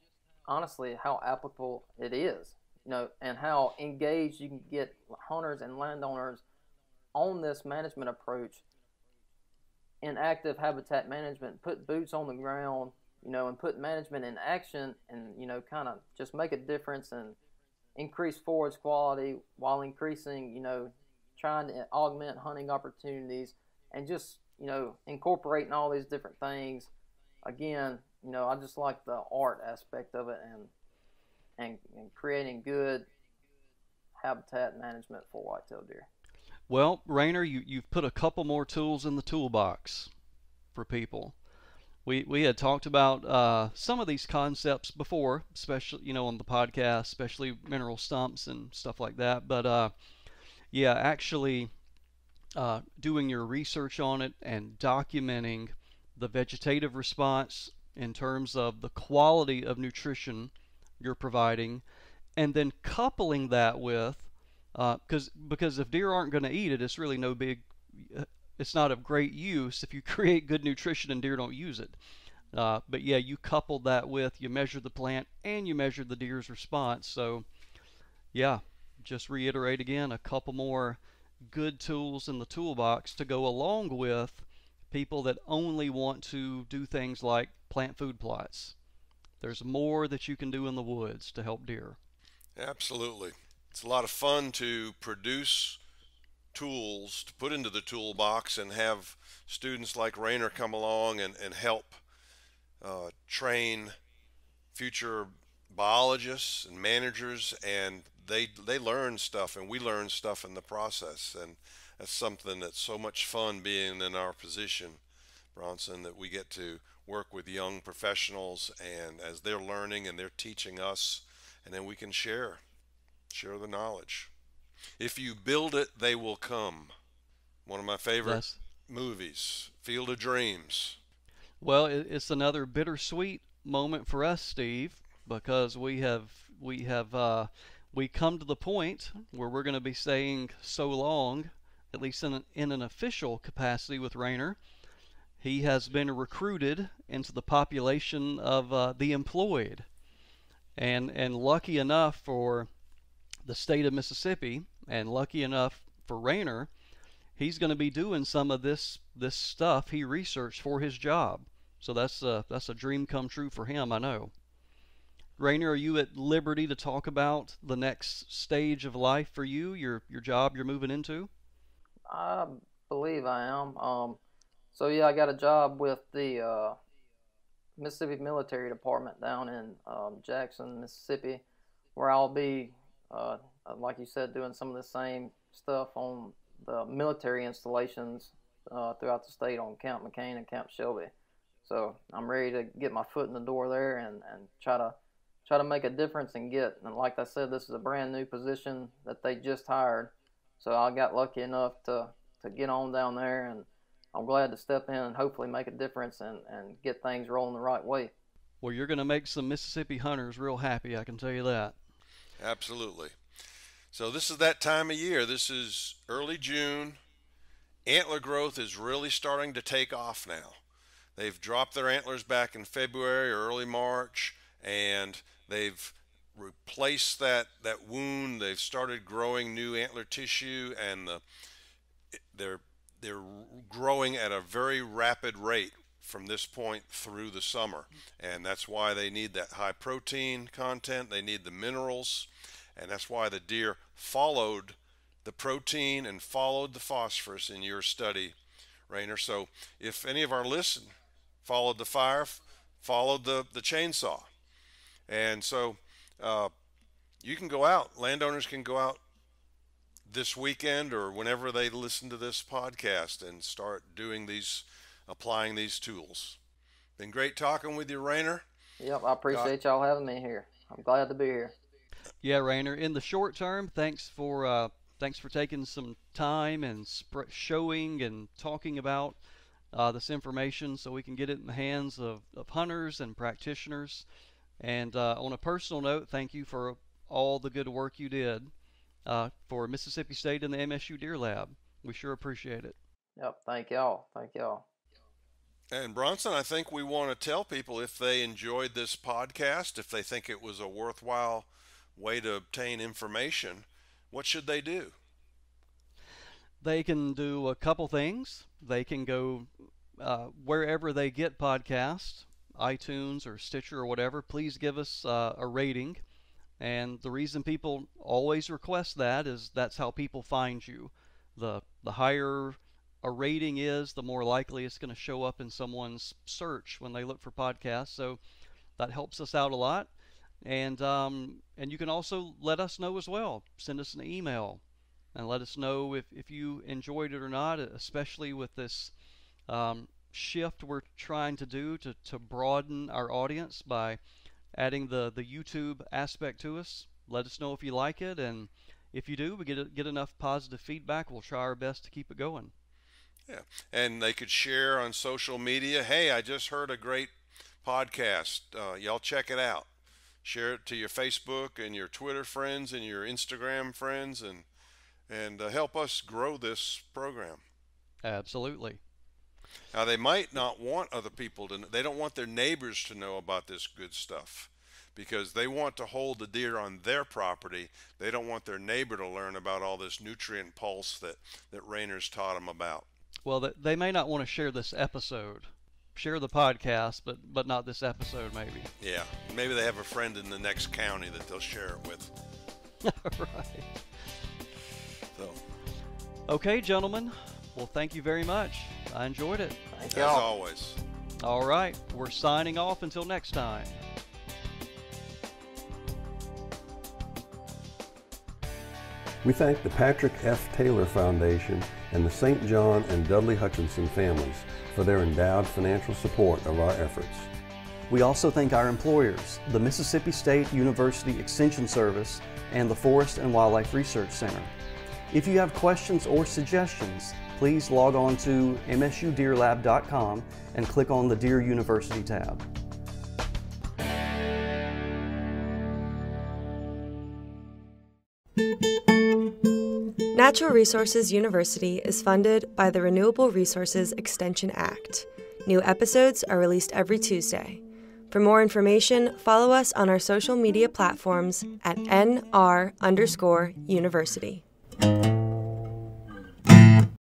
honestly, how applicable it is, and how engaged you can get hunters and landowners on this management approach in active habitat management, put boots on the ground, and put management in action, and, kind of just make a difference and increase forage quality while increasing, trying to augment hunting opportunities, and just, incorporating all these different things. Again, I just like the art aspect of it and creating good habitat management for whitetail deer. Well, Rainer, you've put a couple more tools in the toolbox for people. We had talked about some of these concepts before, especially, on the podcast, especially mineral stumps and stuff like that. But actually doing your research on it and documenting the vegetative response in terms of the quality of nutrition you're providing, and then coupling that with because if deer aren't going to eat it, it's really no big it's not of great use if you create good nutrition and deer don't use it. But yeah, you coupled that with, you measured the plant and you measured the deer's response. So yeah, just reiterate again, a couple more good tools in the toolbox to go along with people that only want to do things like plant food plots. There's more that you can do in the woods to help deer. Absolutely. It's a lot of fun to produce tools to put into the toolbox and have students like Rainer come along and help train future biologists and managers, and they learn stuff and we learn stuff in the process, and that's something that's so much fun being in our position, Bronson, that we get to work with young professionals, and as they're learning and they're teaching us, and then we can share the knowledge. If you build it, they will come. One of my favorite movies, Field of Dreams. Well, it's another bittersweet moment for us, Steve, because we come to the point where we're going to be saying so long, at least in an official capacity with Rainer. He has been recruited into the population of the employed, and lucky enough for the state of Mississippi, and lucky enough for Rainer, he's going to be doing some of this stuff he researched for his job. So that's a dream come true for him, I know. Rainer, are you at liberty to talk about the next stage of life for you, your job you're moving into? I believe I am. So yeah, I got a job with the Mississippi Military Department down in Jackson, Mississippi, where I'll be, like you said, doing some of the same stuff on the military installations throughout the state on Camp McCain and Camp Shelby. So I'm ready to get my foot in the door there and try to make a difference and like I said, this is a brand new position that they just hired. So I got lucky enough to get on down there, and I'm glad to step in and hopefully make a difference and get things rolling the right way. Well, you're going to make some Mississippi hunters real happy, I can tell you that. Absolutely. So this is that time of year. This is early June. Antler growth is really starting to take off now. They've dropped their antlers back in February or early March, and they've replaced that wound. They've started growing new antler tissue, and they're growing at a very rapid rate from this point through the summer, and that's why they need that high protein content. They need the minerals, and that's why the deer followed the protein and followed the phosphorus in your study, Rainer. So if any of our listeners followed the fire, followed the chainsaw, and so you can go out, landowners can go out this weekend or whenever they listen to this podcast and start applying these tools. Been great talking with you, Rainer. Yep, I appreciate y'all having me here. I'm glad to be here. Yeah, Rainer, in the short term, thanks for taking some time and showing and talking about this information so we can get it in the hands of hunters and practitioners. And on a personal note, thank you for all the good work you did for Mississippi State and the MSU Deer Lab. We sure appreciate it. Yep, thank y'all. And Bronson, I think we want to tell people, if they enjoyed this podcast, if they think it was a worthwhile way to obtain information, what should they do? They can do a couple things. They can go wherever they get podcasts, iTunes or Stitcher or whatever. Please give us a rating. And the reason people always request that is that's how people find you. The higher a rating is, the more likely it's going to show up in someone's search when they look for podcasts. So that helps us out a lot. And you can also let us know as well. Send us an email and let us know if you enjoyed it or not, especially with this shift we're trying to do to broaden our audience by adding the YouTube aspect to us. Let us know if you like it, and if you do, we get enough positive feedback, we'll try our best to keep it going. Yeah, and they could share on social media. Hey, I just heard a great podcast. Y'all check it out. Share it to your Facebook and your Twitter friends and your Instagram friends, and help us grow this program. Absolutely. Now, they might not want other people to know. They don't want their neighbors to know about this good stuff because they want to hold the deer on their property. They don't want their neighbor to learn about all this nutrient pulse that Rayner's taught them about. Well, they may not want to share this episode. Share the podcast, but not this episode, maybe. Yeah, maybe they have a friend in the next county that they'll share it with. Right. So, okay, gentlemen. Well, thank you very much. I enjoyed it. Thank you. as always. All right, we're signing off until next time. We thank the Patrick F. Taylor Foundation and the St. John and Dudley Hutchinson families for their endowed financial support of our efforts. We also thank our employers, the Mississippi State University Extension Service and the Forest and Wildlife Research Center. If you have questions or suggestions, please log on to msudeerlab.com and click on the Deer University tab. Natural Resources University is funded by the Renewable Resources Extension Act. New episodes are released every Tuesday. For more information, follow us on our social media platforms at NR_University.